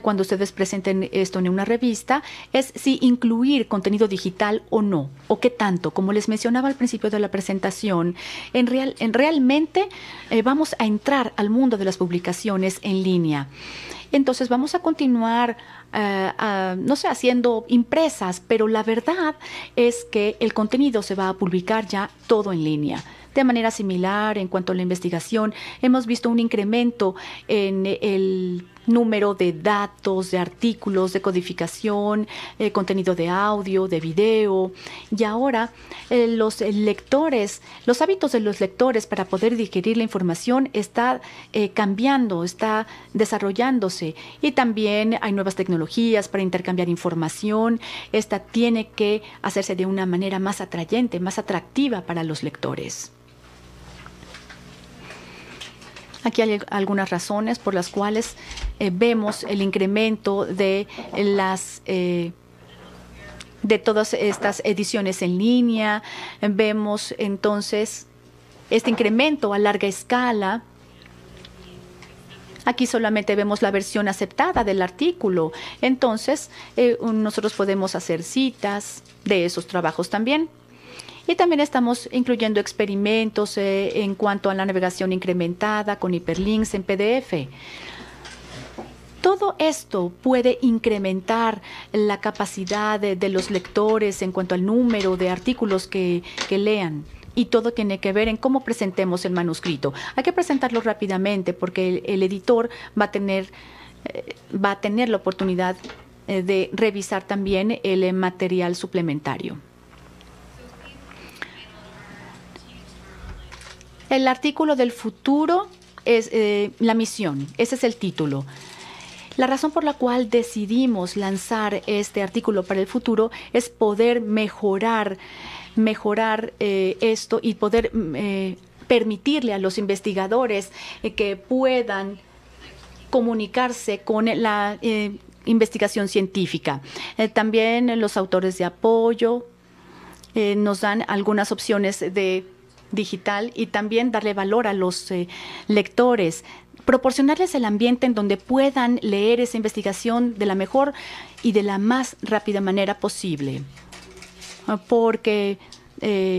cuando ustedes presenten esto en una revista es si incluir contenido digital o no, o qué tanto. Como les mencionaba al principio de la presentación, realmente vamos a entrar al mundo de las publicaciones en línea. Entonces vamos a continuar, no sé, haciendo impresas, pero la verdad es que el contenido se va a publicar ya todo en línea. De manera similar, en cuanto a la investigación, hemos visto un incremento en el número de datos, de artículos, de codificación, contenido de audio, de video. Y ahora los lectores, los hábitos de los lectores para poder digerir la información está cambiando, está desarrollándose. Y también hay nuevas tecnologías para intercambiar información. Esta tiene que hacerse de una manera más atrayente, más atractiva para los lectores. Aquí hay algunas razones por las cuales vemos el incremento de todas estas ediciones en línea. Vemos entonces este incremento a larga escala. Aquí solamente vemos la versión aceptada del artículo. Entonces, nosotros podemos hacer citas de esos trabajos también. Y también estamos incluyendo experimentos en cuanto a la navegación incrementada con hiperlinks en PDF. Todo esto puede incrementar la capacidad de los lectores en cuanto al número de artículos que lean. Y todo tiene que ver en cómo presentemos el manuscrito. Hay que presentarlo rápidamente porque el editor va a tener la oportunidad de revisar también el material suplementario. El artículo del futuro es la misión. Ese es el título. La razón por la cual decidimos lanzar este artículo para el futuro es poder mejorar esto y poder permitirle a los investigadores que puedan comunicarse con la investigación científica. También los autores de apoyo nos dan algunas opciones de digital y también darle valor a los lectores, proporcionarles el ambiente en donde puedan leer esa investigación de la mejor y de la más rápida manera posible, porque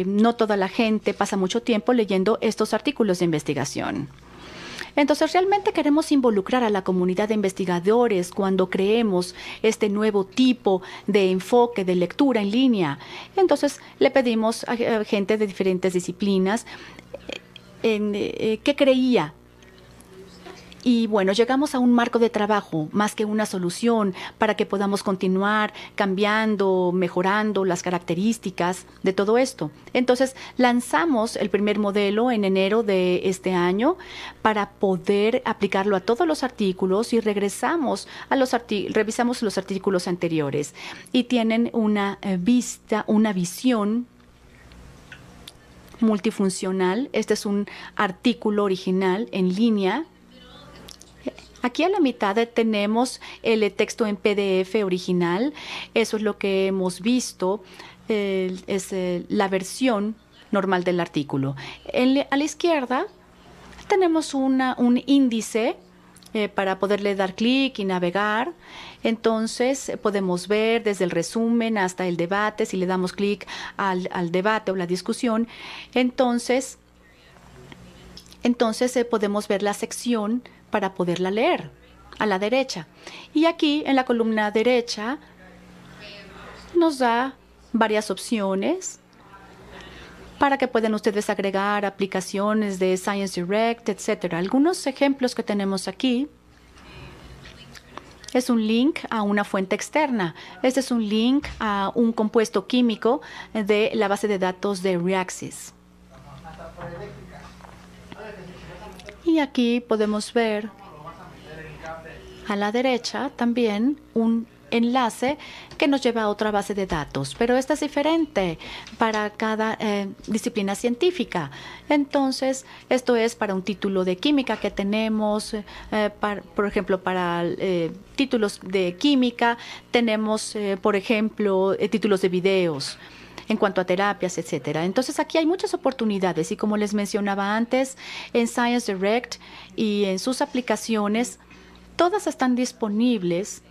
no toda la gente pasa mucho tiempo leyendo estos artículos de investigación. Entonces, realmente queremos involucrar a la comunidad de investigadores cuando creemos este nuevo tipo de enfoque de lectura en línea. Entonces, le pedimos a gente de diferentes disciplinas qué creía. Y bueno, llegamos a un marco de trabajo más que una solución para que podamos continuar cambiando, mejorando las características de todo esto. Entonces, lanzamos el primer modelo en enero de este año para poder aplicarlo a todos los artículos y revisamos los artículos anteriores. Y tienen una visión multifuncional. Este es un artículo original en línea. Aquí a la mitad tenemos el texto en PDF original. Eso es lo que hemos visto. Es la versión normal del artículo. A la izquierda tenemos un índice para poderle dar clic y navegar. Entonces podemos ver desde el resumen hasta el debate. Si le damos clic al debate o la discusión, entonces podemos ver la sección para poderla leer a la derecha. Y aquí en la columna derecha nos da varias opciones para que puedan ustedes agregar aplicaciones de Science Direct, etcétera. Algunos ejemplos que tenemos aquí es un link a una fuente externa. Este es un link a un compuesto químico de la base de datos de Reaxys. Y aquí podemos ver a la derecha también un enlace que nos lleva a otra base de datos, pero esta es diferente para cada disciplina científica. Entonces, esto es para un título de química que tenemos, por ejemplo, para títulos de química, tenemos, por ejemplo, títulos de videos en cuanto a terapias, etcétera. Entonces, aquí hay muchas oportunidades y como les mencionaba antes, en Science Direct y en sus aplicaciones, todas están disponibles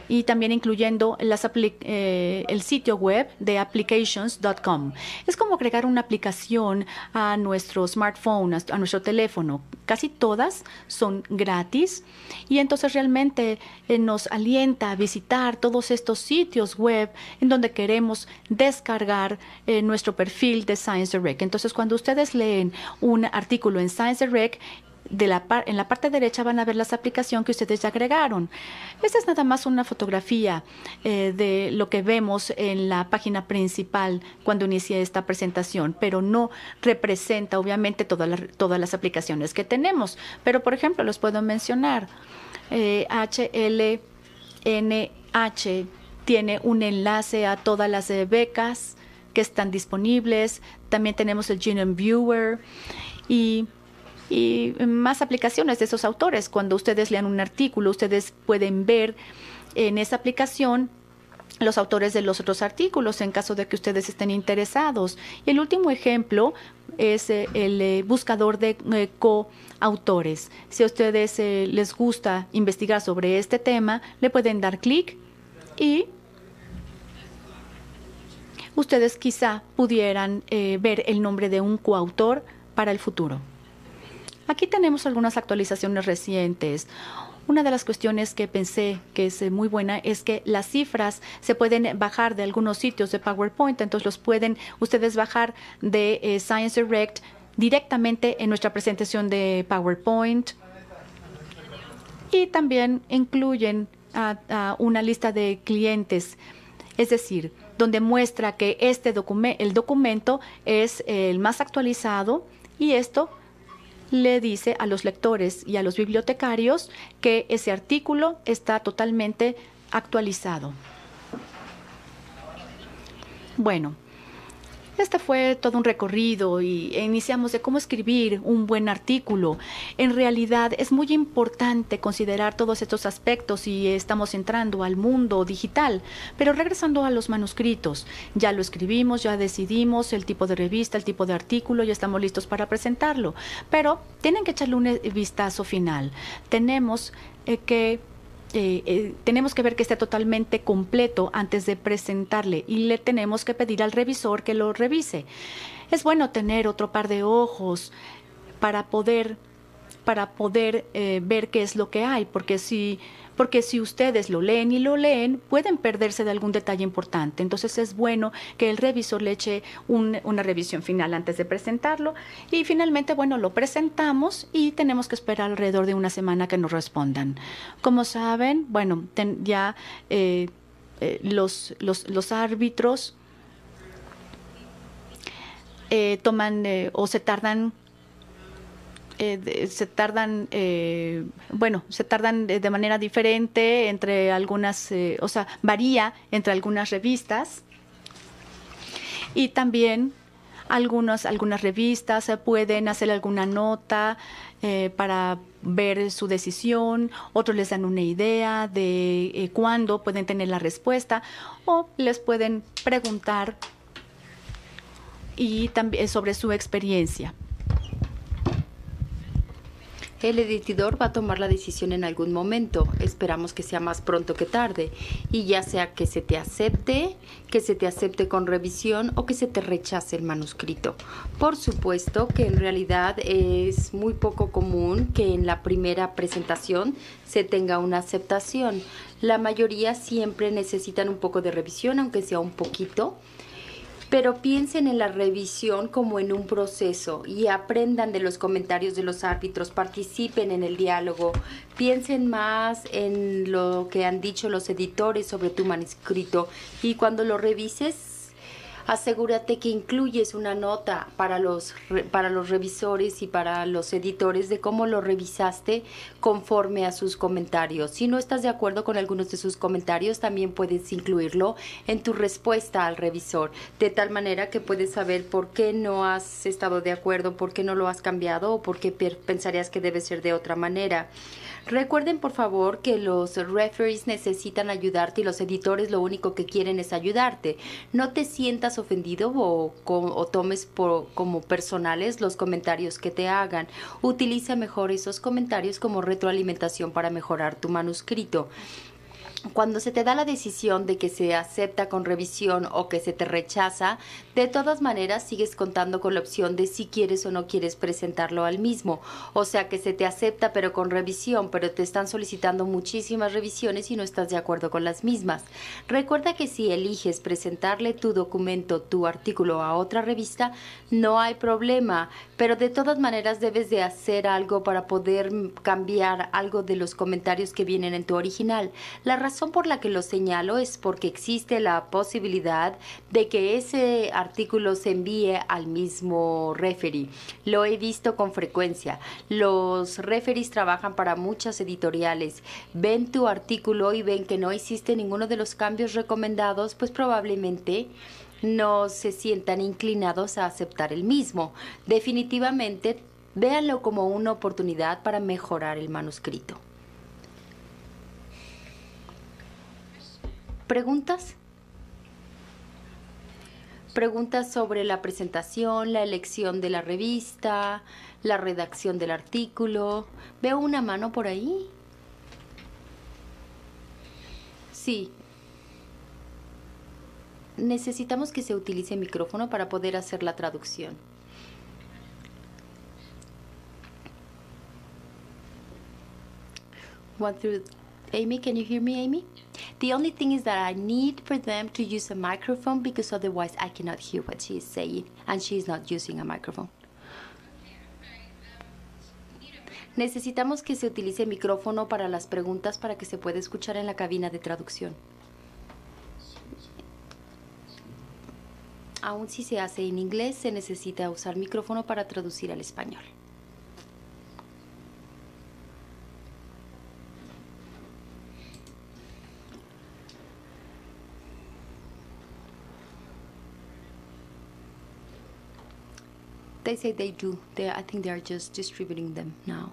y también incluyendo el sitio web de applications.com. Es como agregar una aplicación a nuestro smartphone, a nuestro teléfono. Casi todas son gratis y entonces realmente nos alienta a visitar todos estos sitios web en donde queremos descargar nuestro perfil de Science Direct. Entonces, cuando ustedes leen un artículo en Science Direct, en la parte derecha van a ver las aplicaciones que ustedes ya agregaron. Esta es nada más una fotografía de lo que vemos en la página principal cuando inicié esta presentación, pero no representa obviamente todas las aplicaciones que tenemos. Pero, por ejemplo, los puedo mencionar. HLNH tiene un enlace a todas las becas que están disponibles. También tenemos el Genome Viewer y más aplicaciones de esos autores. Cuando ustedes lean un artículo, ustedes pueden ver en esa aplicación los autores de los otros artículos en caso de que ustedes estén interesados. Y el último ejemplo es el buscador de coautores. Si a ustedes les gusta investigar sobre este tema, le pueden dar clic y ustedes quizá pudieran ver el nombre de un coautor para el futuro. Aquí tenemos algunas actualizaciones recientes. Una de las cuestiones que pensé que es muy buena es que las cifras se pueden bajar de algunos sitios de PowerPoint, entonces los pueden ustedes bajar de Science Direct directamente en nuestra presentación de PowerPoint. Y también incluyen a una lista de clientes, es decir, donde muestra que el documento es el más actualizado y esto le dice a los lectores y a los bibliotecarios que ese artículo está totalmente actualizado. Bueno, este fue todo un recorrido y iniciamos de cómo escribir un buen artículo. En realidad es muy importante considerar todos estos aspectos si estamos entrando al mundo digital. Pero regresando a los manuscritos, ya lo escribimos, ya decidimos el tipo de revista, el tipo de artículo, ya estamos listos para presentarlo. Pero tienen que echarle un vistazo final. Tenemos que ver que esté totalmente completo antes de presentarle y le tenemos que pedir al revisor que lo revise. Es bueno tener otro par de ojos para poder ver qué es lo que hay, porque si ustedes lo leen, pueden perderse de algún detalle importante. Entonces es bueno que el revisor le eche una revisión final antes de presentarlo. Y finalmente, bueno, lo presentamos y tenemos que esperar alrededor de una semana que nos respondan. Como saben, bueno, los árbitros toman o se tardan de manera diferente entre algunas, varía entre algunas revistas y también Algunas revistas pueden hacer alguna nota para ver su decisión, otros les dan una idea de cuándo pueden tener la respuesta, o les pueden preguntar y también sobre su experiencia. El editador va a tomar la decisión en algún momento. Esperamos que sea más pronto que tarde. Y ya sea que se te acepte con revisión o que se te rechace el manuscrito. Por supuesto que en realidad es muy poco común que en la primera presentación se tenga una aceptación. La mayoría siempre necesitan un poco de revisión, aunque sea un poquito. Pero piensen en la revisión como en un proceso y aprendan de los comentarios de los árbitros, participen en el diálogo, piensen más en lo que han dicho los editores sobre tu manuscrito y cuando lo revises, asegúrate que incluyes una nota para los revisores y para los editores de cómo lo revisaste conforme a sus comentarios. Si no estás de acuerdo con algunos de sus comentarios, también puedes incluirlo en tu respuesta al revisor, de tal manera que puedes saber por qué no has estado de acuerdo, por qué no lo has cambiado o por qué pensarías que debe ser de otra manera. Recuerden, por favor, que los referees necesitan ayudarte y los editores lo único que quieren es ayudarte. No te sientas ofendido o tomes como personales los comentarios que te hagan. Utiliza mejor esos comentarios como retroalimentación para mejorar tu manuscrito. Cuando se te da la decisión de que se acepta con revisión o que se te rechaza, de todas maneras sigues contando con la opción de si quieres o no quieres presentarlo al mismo. O sea que se te acepta pero con revisión, pero te están solicitando muchísimas revisiones y no estás de acuerdo con las mismas. Recuerda que si eliges presentarle tu documento, tu artículo a otra revista, no hay problema, pero de todas maneras debes de hacer algo para poder cambiar algo de los comentarios que vienen en tu original. La razón por la que lo señalo es porque existe la posibilidad de que ese artículo se envíe al mismo referee. Lo he visto con frecuencia. Los referees trabajan para muchas editoriales. Ven tu artículo y ven que no hiciste ninguno de los cambios recomendados, pues probablemente no se sientan inclinados a aceptar el mismo. Definitivamente, véanlo como una oportunidad para mejorar el manuscrito. ¿Preguntas? Preguntas sobre la presentación, la elección de la revista, la redacción del artículo. ¿Veo una mano por ahí? Sí. Necesitamos que se utilice micrófono para poder hacer la traducción. Amy, can you hear me, Amy? The only thing is that I need for them to use a microphone because otherwise I cannot hear what she is saying and she is not using a microphone. Necesitamos que se utilice micrófono para las preguntas para que se pueda escuchar en la cabina de traducción. Aun si se hace en inglés, se necesita usar micrófono para traducir al español. They say they do. I think they are just distributing them now.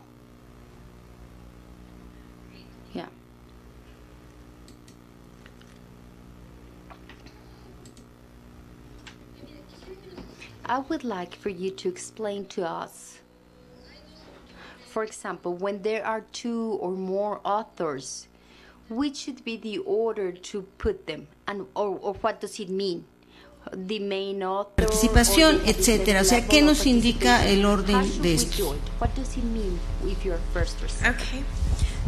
Yeah. I would like for you to explain to us, for example, when there are two or more authors, which should be the order to put them, and or what does it mean? The main author, participación, etcétera. O sea, ¿qué nos indica el orden de esto? What does it mean if you're first or second? Okay.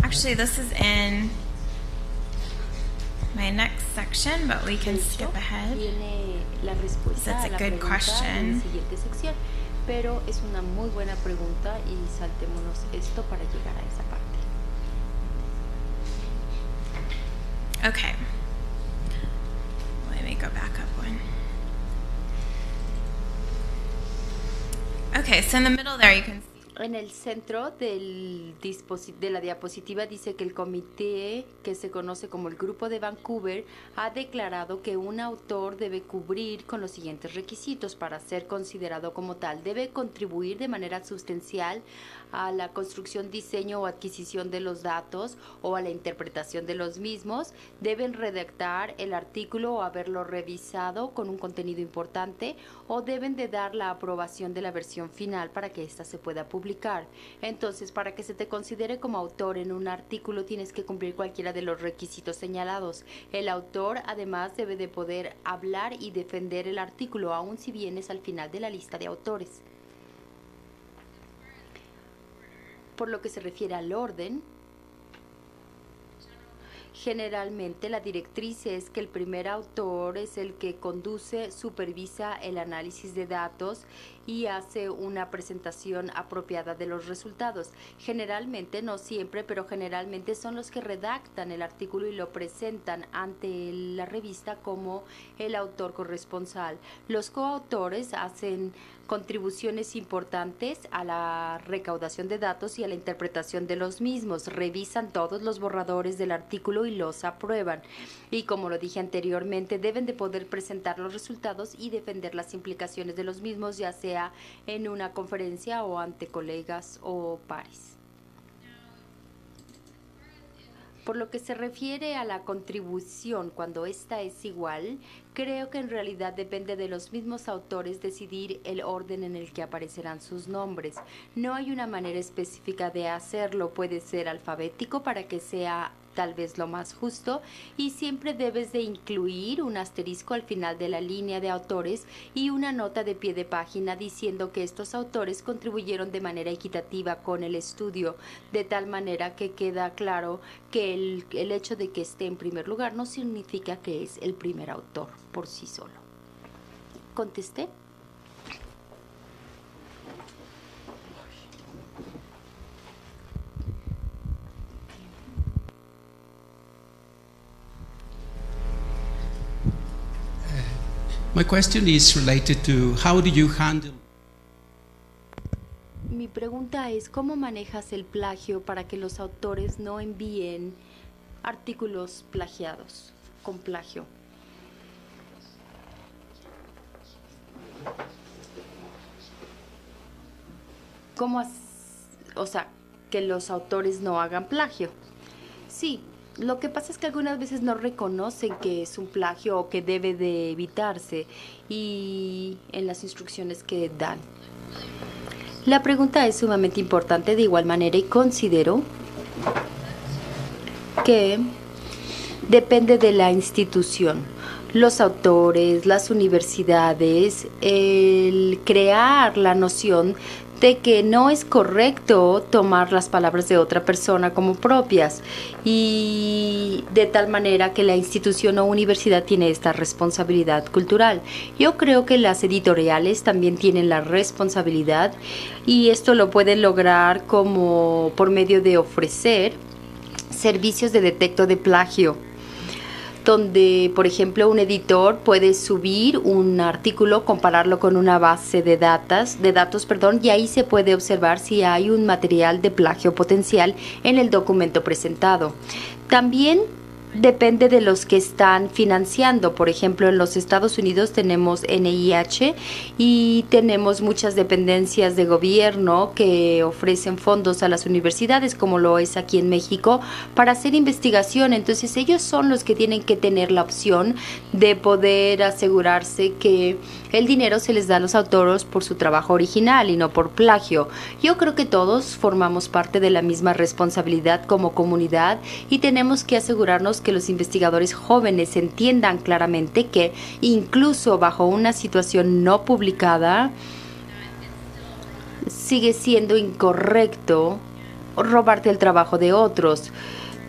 Actually, this is in my next section, but we can skip ahead. Viene la respuesta That's a a la good pregunta question. en la siguiente sección, pero es una muy buena pregunta y saltémonos esto para llegar a esa parte. Okay. Let me go back up one. Okay, so in the middle there you can see. En el centro de la diapositiva dice que el comité, que se conoce como el Grupo de Vancouver, ha declarado que un autor debe cubrir con los siguientes requisitos para ser considerado como tal. Debe contribuir de manera sustancial a la construcción, diseño o adquisición de los datos o a la interpretación de los mismos. Deben redactar el artículo o haberlo revisado con un contenido importante, o deben de dar la aprobación de la versión final para que ésta se pueda publicar. Entonces, para que se te considere como autor en un artículo, tienes que cumplir cualquiera de los requisitos señalados. El autor, además, debe de poder hablar y defender el artículo, aun si vienes al final de la lista de autores. Por lo que se refiere al orden, generalmente la directriz es que el primer autor es el que conduce, supervisa el análisis de datos y hace una presentación apropiada de los resultados. Generalmente, no siempre, pero generalmente son los que redactan el artículo y lo presentan ante la revista como el autor corresponsal. Los coautores hacen contribuciones importantes a la recaudación de datos y a la interpretación de los mismos. Revisan todos los borradores del artículo y los aprueban. Y como lo dije anteriormente, deben de poder presentar los resultados y defender las implicaciones de los mismos, ya sea en una conferencia o ante colegas o pares. Por lo que se refiere a la contribución, cuando ésta es igual, creo que en realidad depende de los mismos autores decidir el orden en el que aparecerán sus nombres. No hay una manera específica de hacerlo, puede ser alfabético para que sea tal vez lo más justo, y siempre debes de incluir un asterisco al final de la línea de autores y una nota de pie de página diciendo que estos autores contribuyeron de manera equitativa con el estudio, de tal manera que queda claro que el hecho de que esté en primer lugar no significa que es el primer autor por sí solo. ¿Contesté? My question is related to how do you handle. Mi pregunta es, ¿cómo manejas el plagio para que los autores no envíen artículos plagiados con plagio? ¿Cómo, o sea, que los autores no hagan plagio? Sí. Lo que pasa es que algunas veces no reconocen que es un plagio o que debe de evitarse y en las instrucciones que dan. La pregunta es sumamente importante de igual manera y considero que depende de la institución. Los autores, las universidades, el crear la noción de que no es correcto tomar las palabras de otra persona como propias, y de tal manera que la institución o universidad tiene esta responsabilidad cultural. Yo creo que las editoriales también tienen la responsabilidad, y esto lo pueden lograr como por medio de ofrecer servicios de detecto de plagio, donde, por ejemplo, un editor puede subir un artículo, compararlo con una base de datos, y ahí se puede observar si hay un material de plagio potencial en el documento presentado. También depende de los que están financiando. Por ejemplo, en los Estados Unidos tenemos NIH y tenemos muchas dependencias de gobierno que ofrecen fondos a las universidades, como lo es aquí en México, para hacer investigación. Entonces ellos son los que tienen que tener la opción de poder asegurarse que el dinero se les da a los autores por su trabajo original y no por plagio. Yo creo que todos formamos parte de la misma responsabilidad como comunidad, y tenemos que asegurarnos que los investigadores jóvenes entiendan claramente que incluso bajo una situación no publicada sigue siendo incorrecto robarte el trabajo de otros,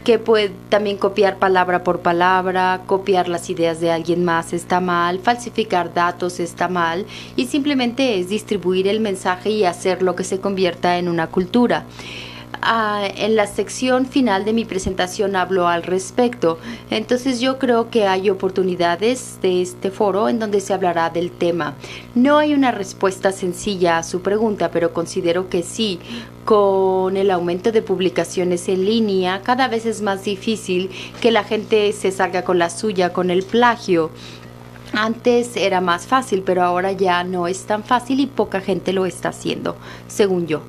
que puede también copiar palabra por palabra, copiar las ideas de alguien más está mal, falsificar datos está mal, y simplemente es distribuir el mensaje y hacer lo que se convierta en una cultura. En la sección final de mi presentación hablo al respecto. Entonces yo creo que hay oportunidades de este foro en donde se hablará del tema. No hay una respuesta sencilla a su pregunta, pero considero que sí. Con el aumento de publicaciones en línea, cada vez es más difícil que la gente se salga con la suya, con el plagio. Antes era más fácil, pero ahora ya no es tan fácil y poca gente lo está haciendo, según yo.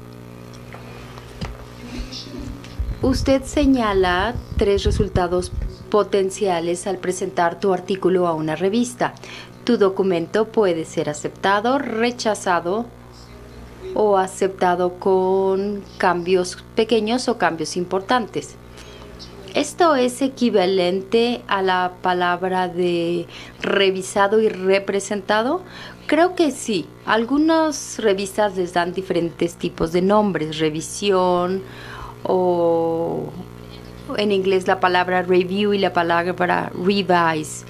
Usted señala 3 resultados potenciales al presentar tu artículo a una revista. Tu documento puede ser aceptado, rechazado o aceptado con cambios pequeños o cambios importantes. ¿Esto es equivalente a la palabra de revisado y representado? Creo que sí. Algunas revistas les dan diferentes tipos de nombres, revisión o en inglés la palabra review y la palabra revise.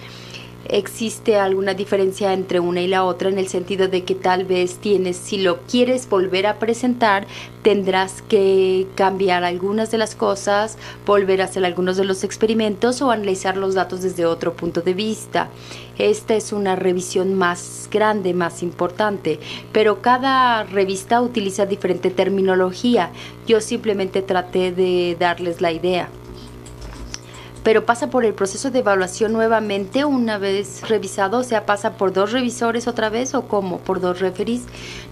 ¿Existe alguna diferencia entre una y la otra en el sentido de que tal vez si lo quieres volver a presentar, tendrás que cambiar algunas de las cosas, volver a hacer algunos de los experimentos o analizar los datos desde otro punto de vista? Esta es una revisión más grande, más importante, pero cada revista utiliza diferente terminología. Yo simplemente traté de darles la idea. Pero pasa por el proceso de evaluación nuevamente una vez revisado, o sea, pasa por 2 revisores otra vez o ¿cómo? Por 2 referees.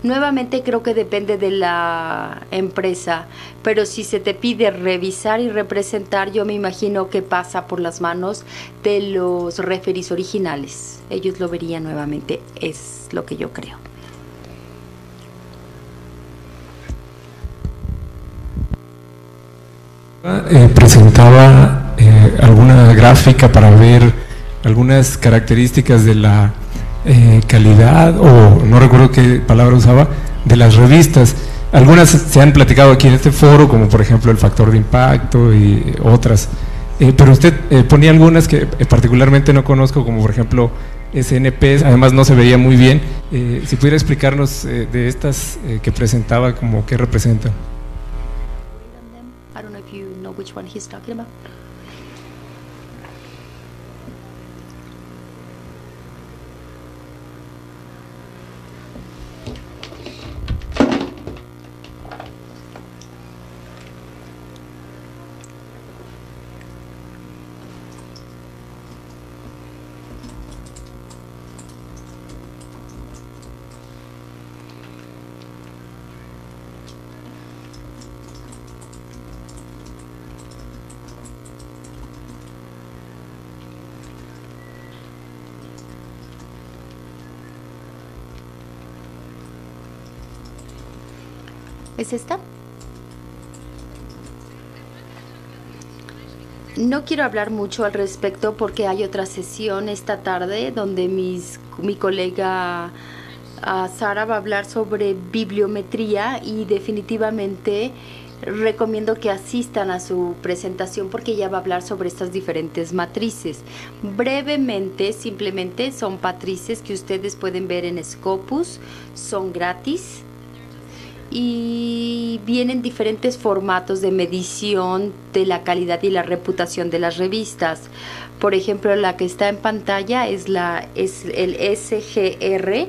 Nuevamente creo que depende de la empresa, pero si se te pide revisar y representar, yo me imagino que pasa por las manos de los referees originales. Ellos lo verían nuevamente, es lo que yo creo. Presentaba alguna gráfica para ver algunas características de la calidad, o no recuerdo qué palabra usaba, de las revistas. Algunas se han platicado aquí en este foro, como por ejemplo el factor de impacto y otras, pero usted ponía algunas que particularmente no conozco, como por ejemplo SNP, además no se veía muy bien. Si pudiera explicarnos de estas que presentaba, como qué representan. I don't know if you know which one he's talking about. ¿Es esta? No quiero hablar mucho al respecto porque hay otra sesión esta tarde donde mi colega Sara va a hablar sobre bibliometría y definitivamente recomiendo que asistan a su presentación porque ella va a hablar sobre estas diferentes matrices. Brevemente, simplemente son matrices que ustedes pueden ver en Scopus, son gratis. Y vienen diferentes formatos de medición de la calidad y la reputación de las revistas. Por ejemplo, la que está en pantalla es el SGR,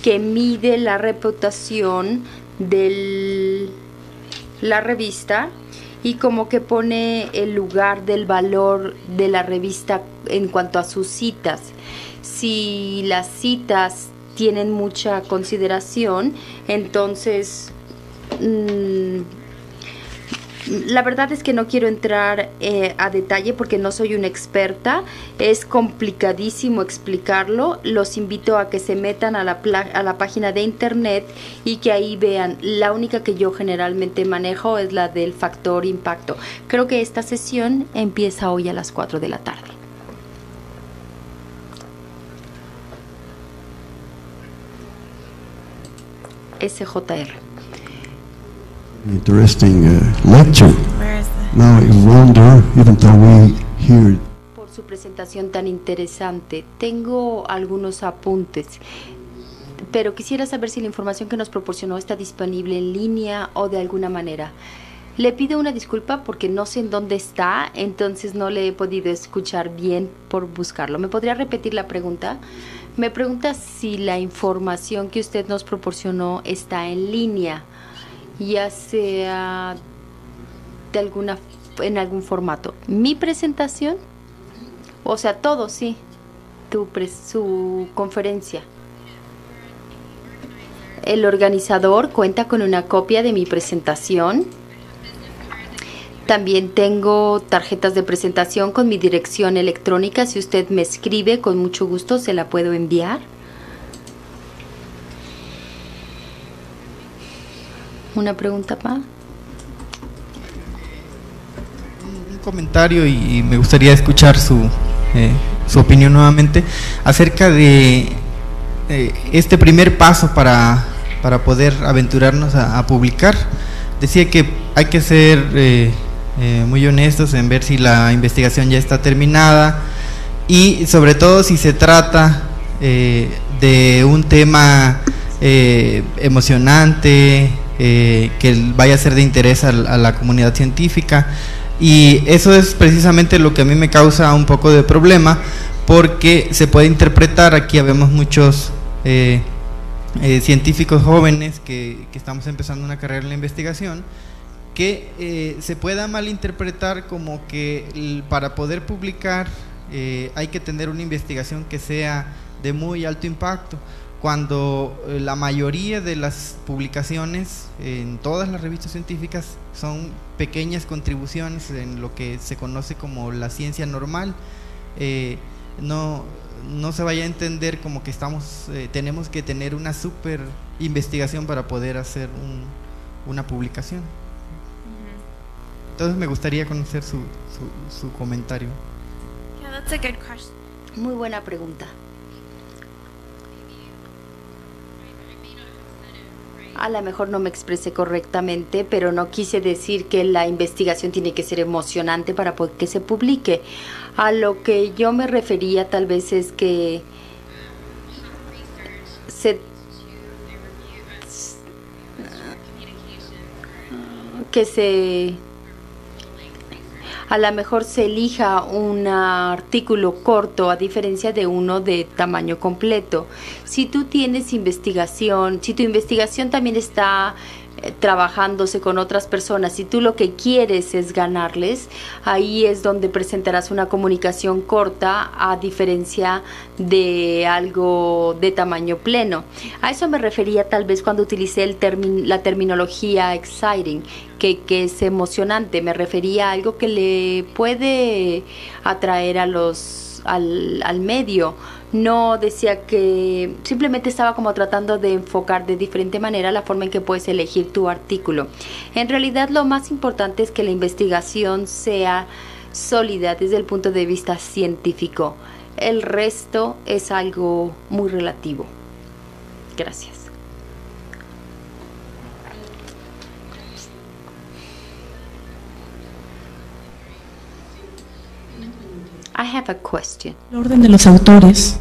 que mide la reputación de la revista y como que pone el lugar del valor de la revista en cuanto a sus citas. Si las citas tienen mucha consideración, entonces la verdad es que no quiero entrar a detalle porque no soy una experta, es complicadísimo explicarlo. Los invito a que se metan a la página de internet y que ahí vean. La única que yo generalmente manejo es la del factor impacto. Creo que esta sesión empieza hoy a las 4 de la tarde. SJR. Interesting lecture. Where is the? Now I wonder, even though we hear. Por su presentación tan interesante. Tengo algunos apuntes, pero quisiera saber si la información que nos proporcionó está disponible en línea o de alguna manera. Le pido una disculpa porque no sé en dónde está, entonces no le he podido escuchar bien por buscarlo. ¿Me podría repetir la pregunta? Me pregunta si la información que usted nos proporcionó está en línea, ya sea en algún formato. ¿Mi presentación? O sea, todo, sí. Su conferencia. El organizador cuenta con una copia de mi presentación. También tengo tarjetas de presentación con mi dirección electrónica. Si usted me escribe, con mucho gusto se la puedo enviar. ¿Una pregunta más? Un comentario y me gustaría escuchar su opinión nuevamente acerca de este primer paso para poder aventurarnos a publicar. Decía que hay que ser muy honestos en ver si la investigación ya está terminada y sobre todo si se trata de un tema emocionante, que vaya a ser de interés a la comunidad científica, y eso es precisamente lo que a mí me causa un poco de problema, porque se puede interpretar, aquí habemos muchos científicos jóvenes que estamos empezando una carrera en la investigación, que se pueda malinterpretar como que para poder publicar hay que tener una investigación que sea de muy alto impacto, cuando la mayoría de las publicaciones en todas las revistas científicas son pequeñas contribuciones en lo que se conoce como la ciencia normal. No se vaya a entender como que tenemos que tener una super investigación para poder hacer una publicación. Entonces me gustaría conocer su comentario. Yeah, that's a good question. Muy buena pregunta. A lo mejor no me expresé correctamente, pero no quise decir que la investigación tiene que ser emocionante para que se publique. A lo que yo me refería tal vez es que a lo mejor se elija un artículo corto a diferencia de uno de tamaño completo. Si tú tienes investigación, si tu investigación también está trabajándose con otras personas, si tú lo que quieres es ganarles, ahí es donde presentarás una comunicación corta a diferencia de algo de tamaño pleno. A eso me refería tal vez cuando utilicé la terminología exciting, que es emocionante. Me refería a algo que le puede atraer al medio. No decía que, simplemente estaba como tratando de enfocar de diferente manera la forma en que puedes elegir tu artículo. En realidad lo más importante es que la investigación sea sólida desde el punto de vista científico. El resto es algo muy relativo. Gracias. I have a question. El orden de los autores.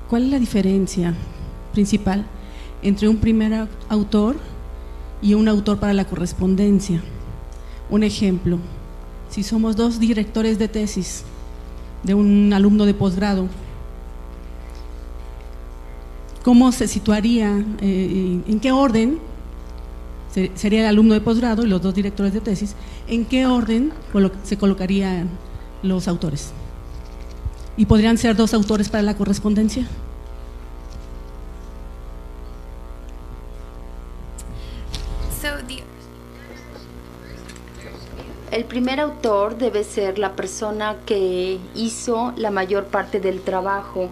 ¿Cuál es la diferencia principal entre un primer autor y un autor para la correspondencia? Un ejemplo, si somos dos directores de tesis de un alumno de posgrado, ¿cómo se situaría, en qué orden sería el alumno de posgrado y los dos directores de tesis, en qué orden se colocarían los autores? ¿Y podrían ser dos autores para la correspondencia? El primer autor debe ser la persona que hizo la mayor parte del trabajo.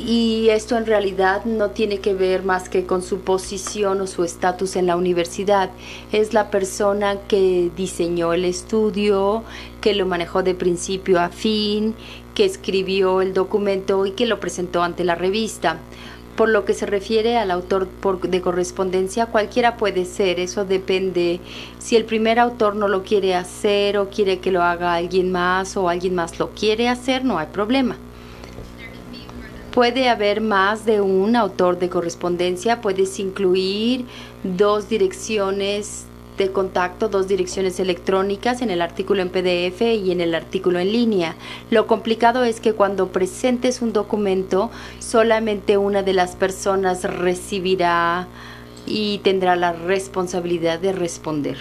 Y esto en realidad no tiene que ver más que con su posición o su estatus en la universidad. Es la persona que diseñó el estudio, que lo manejó de principio a fin, que escribió el documento y que lo presentó ante la revista. Por lo que se refiere al autor de correspondencia, cualquiera puede ser. Eso depende. Si el primer autor no lo quiere hacer o quiere que lo haga alguien más o alguien más lo quiere hacer, no hay problema. Puede haber más de un autor de correspondencia, puedes incluir 2 direcciones de contacto, 2 direcciones electrónicas en el artículo en PDF y en el artículo en línea. Lo complicado es que cuando presentes un documento, solamente una de las personas recibirá y tendrá la responsabilidad de responder.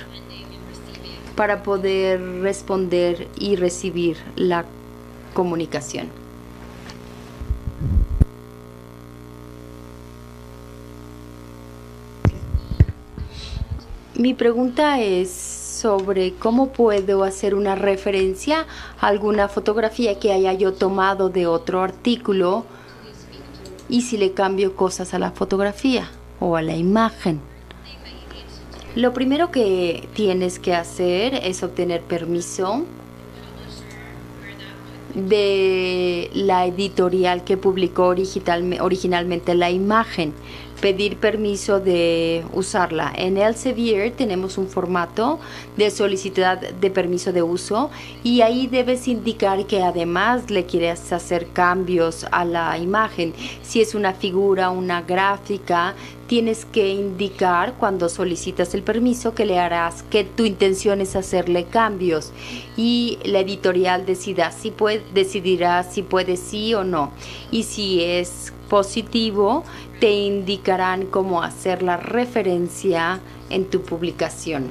Para poder responder y recibir la comunicación. Mi pregunta es sobre cómo puedo hacer una referencia a alguna fotografía que haya yo tomado de otro artículo y si le cambio cosas a la fotografía o a la imagen. Lo primero que tienes que hacer es obtener permiso de la editorial que publicó originalmente la imagen. Pedir permiso de usarla. En Elsevier tenemos un formato de solicitud de permiso de uso y ahí debes indicar que además le quieres hacer cambios a la imagen. Si es una figura, una gráfica, tienes que indicar cuando solicitas el permiso que le harás, que tu intención es hacerle cambios y la editorial decidirá si puede sí o no. Y si es positivo, te indicarán cómo hacer la referencia en tu publicación.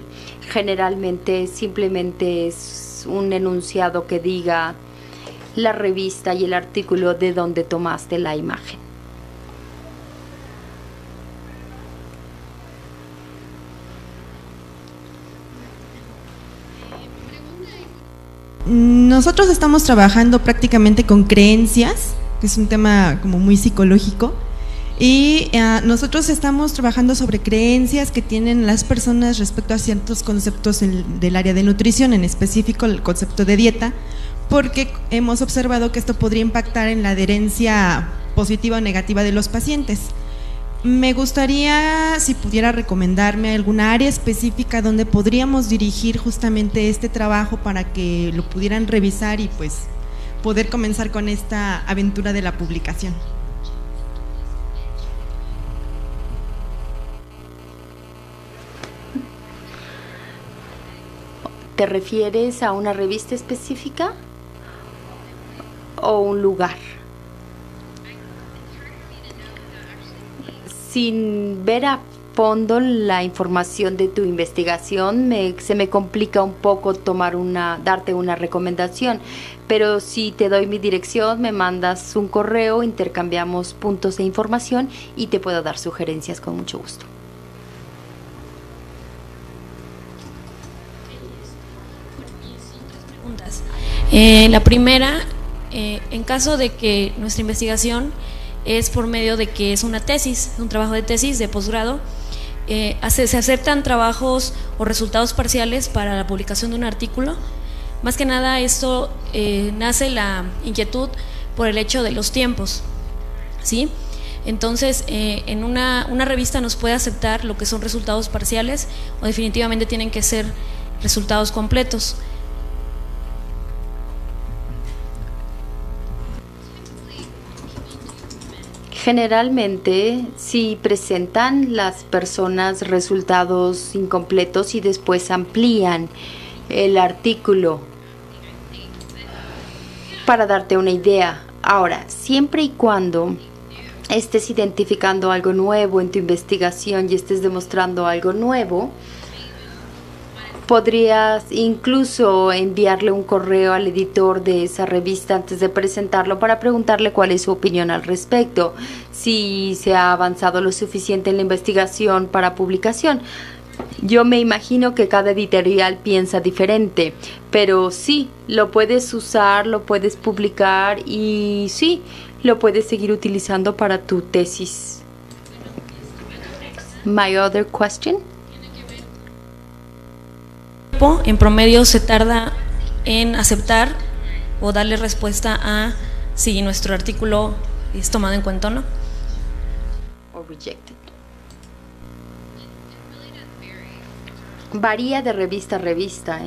Generalmente simplemente es un enunciado que diga la revista y el artículo de donde tomaste la imagen. Nosotros estamos trabajando prácticamente con creencias, que es un tema como muy psicológico, y nosotros estamos trabajando sobre creencias que tienen las personas respecto a ciertos conceptos del área de nutrición, en específico el concepto de dieta, porque hemos observado que esto podría impactar en la adherencia positiva o negativa de los pacientes. Me gustaría si pudiera recomendarme alguna área específica donde podríamos dirigir justamente este trabajo para que lo pudieran revisar y pues poder comenzar con esta aventura de la publicación. ¿Te refieres a una revista específica o un lugar? Sin ver a fondo la información de tu investigación, se me complica un poco darte una recomendación, pero si te doy mi dirección, me mandas un correo, intercambiamos puntos de información y te puedo dar sugerencias con mucho gusto. La primera, en caso de que nuestra investigación es por medio de que es una tesis, un trabajo de tesis de posgrado, se aceptan trabajos o resultados parciales para la publicación de un artículo. Más que nada esto nace la inquietud por el hecho de los tiempos, ¿sí? Entonces en una revista nos puede aceptar lo que son resultados parciales o definitivamente tienen que ser resultados completos. Generalmente, si presentan las personas resultados incompletos y después amplían el artículo para darte una idea. Ahora, siempre y cuando estés identificando algo nuevo en tu investigación y estés demostrando algo nuevo, podrías incluso enviarle un correo al editor de esa revista antes de presentarlo para preguntarle cuál es su opinión al respecto, si se ha avanzado lo suficiente en la investigación para publicación. Yo me imagino que cada editorial piensa diferente, pero sí, lo puedes usar, lo puedes publicar y sí, lo puedes seguir utilizando para tu tesis. My other question? En promedio se tarda en aceptar o darle respuesta a si nuestro artículo es tomado en cuenta o no. O rejected. Varía de revista a revista,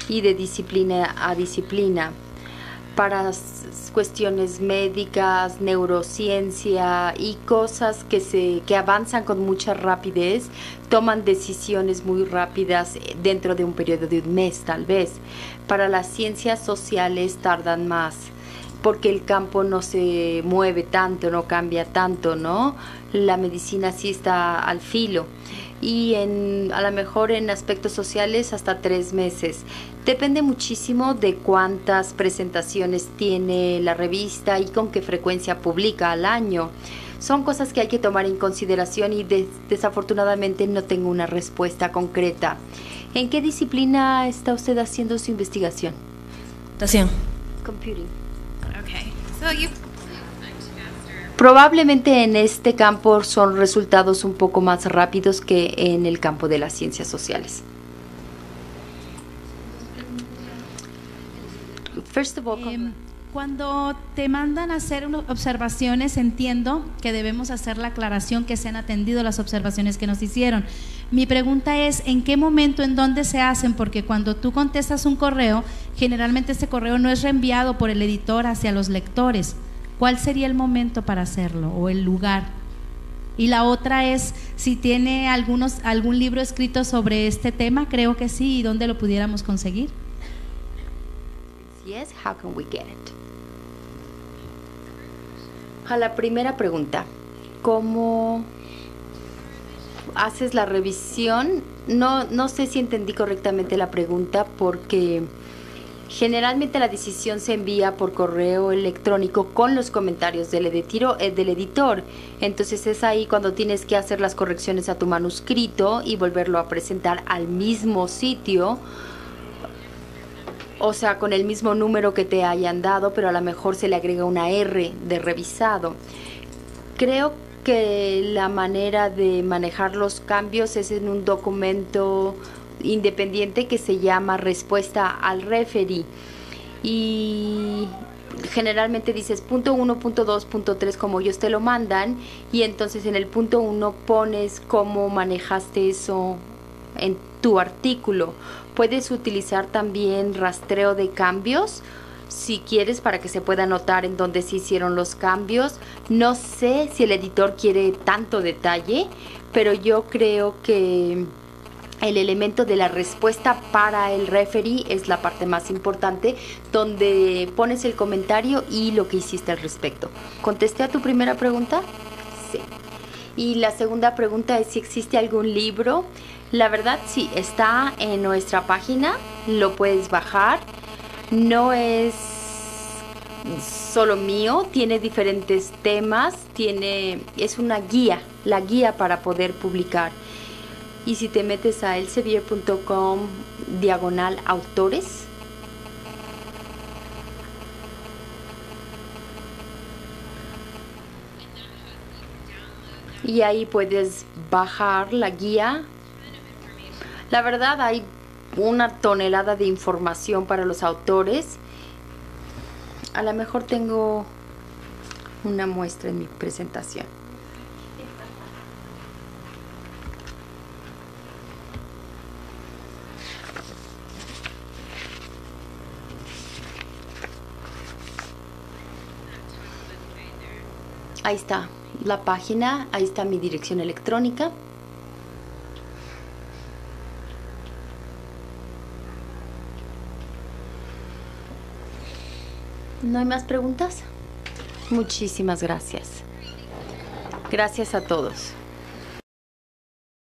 y de disciplina a disciplina. para cuestiones médicas, neurociencia y cosas que avanzan con mucha rapidez, toman decisiones muy rápidas dentro de un periodo de un mes tal vez. Para las ciencias sociales tardan más, porque el campo no se mueve tanto, no cambia tanto, ¿no? La medicina sí está al filo. Y a lo mejor en aspectos sociales hasta 3 meses. Depende muchísimo de cuántas presentaciones tiene la revista y con qué frecuencia publica al año. Son cosas que hay que tomar en consideración y desafortunadamente no tengo una respuesta concreta. ¿En qué disciplina está usted haciendo su investigación? Computación. Computing. Okay. So you Probablemente en este campo son resultados un poco más rápidos que en el campo de las ciencias sociales. First of all, cuando te mandan a hacer observaciones, entiendo que debemos hacer la aclaración que se han atendido las observaciones que nos hicieron. Mi pregunta es, ¿en qué momento, en dónde se hacen? Porque cuando tú contestas un correo, generalmente este correo no es reenviado por el editor hacia los lectores. ¿Cuál sería el momento para hacerlo o el lugar? Y la otra es, si tiene algún libro escrito sobre este tema, creo que sí, ¿y dónde lo pudiéramos conseguir? Yes, how can we get it? A la primera pregunta, ¿cómo haces la revisión? No sé si entendí correctamente la pregunta, porque generalmente la decisión se envía por correo electrónico con los comentarios del editor. Entonces es ahí cuando tienes que hacer las correcciones a tu manuscrito y volverlo a presentar al mismo sitio. O sea, con el mismo número que te hayan dado, pero a lo mejor se le agrega una R de revisado. Creo que la manera de manejar los cambios es en un documento independiente que se llama respuesta al referee, y generalmente dices punto 1, punto 2, punto 3 como ellos te lo mandan, y entonces en el punto 1 pones cómo manejaste eso en tu artículo. Puedes utilizar también rastreo de cambios si quieres, para que se pueda notar en dónde se hicieron los cambios. No sé si el editor quiere tanto detalle, pero yo creo que el elemento de la respuesta para el referee es la parte más importante, donde pones el comentario y lo que hiciste al respecto. ¿Contesté a tu primera pregunta? Sí. Y la segunda pregunta es si existe algún libro. La verdad sí, está en nuestra página, lo puedes bajar. No es solo mío, tiene diferentes temas, es una guía, la guía para poder publicar. Y si te metes a elsevier.com/autores, y ahí puedes bajar la guía. La verdad hay una tonelada de información para los autores. A lo mejor tengo una muestra en mi presentación. Ahí está la página, ahí está mi dirección electrónica. ¿No hay más preguntas? Muchísimas gracias. Gracias a todos.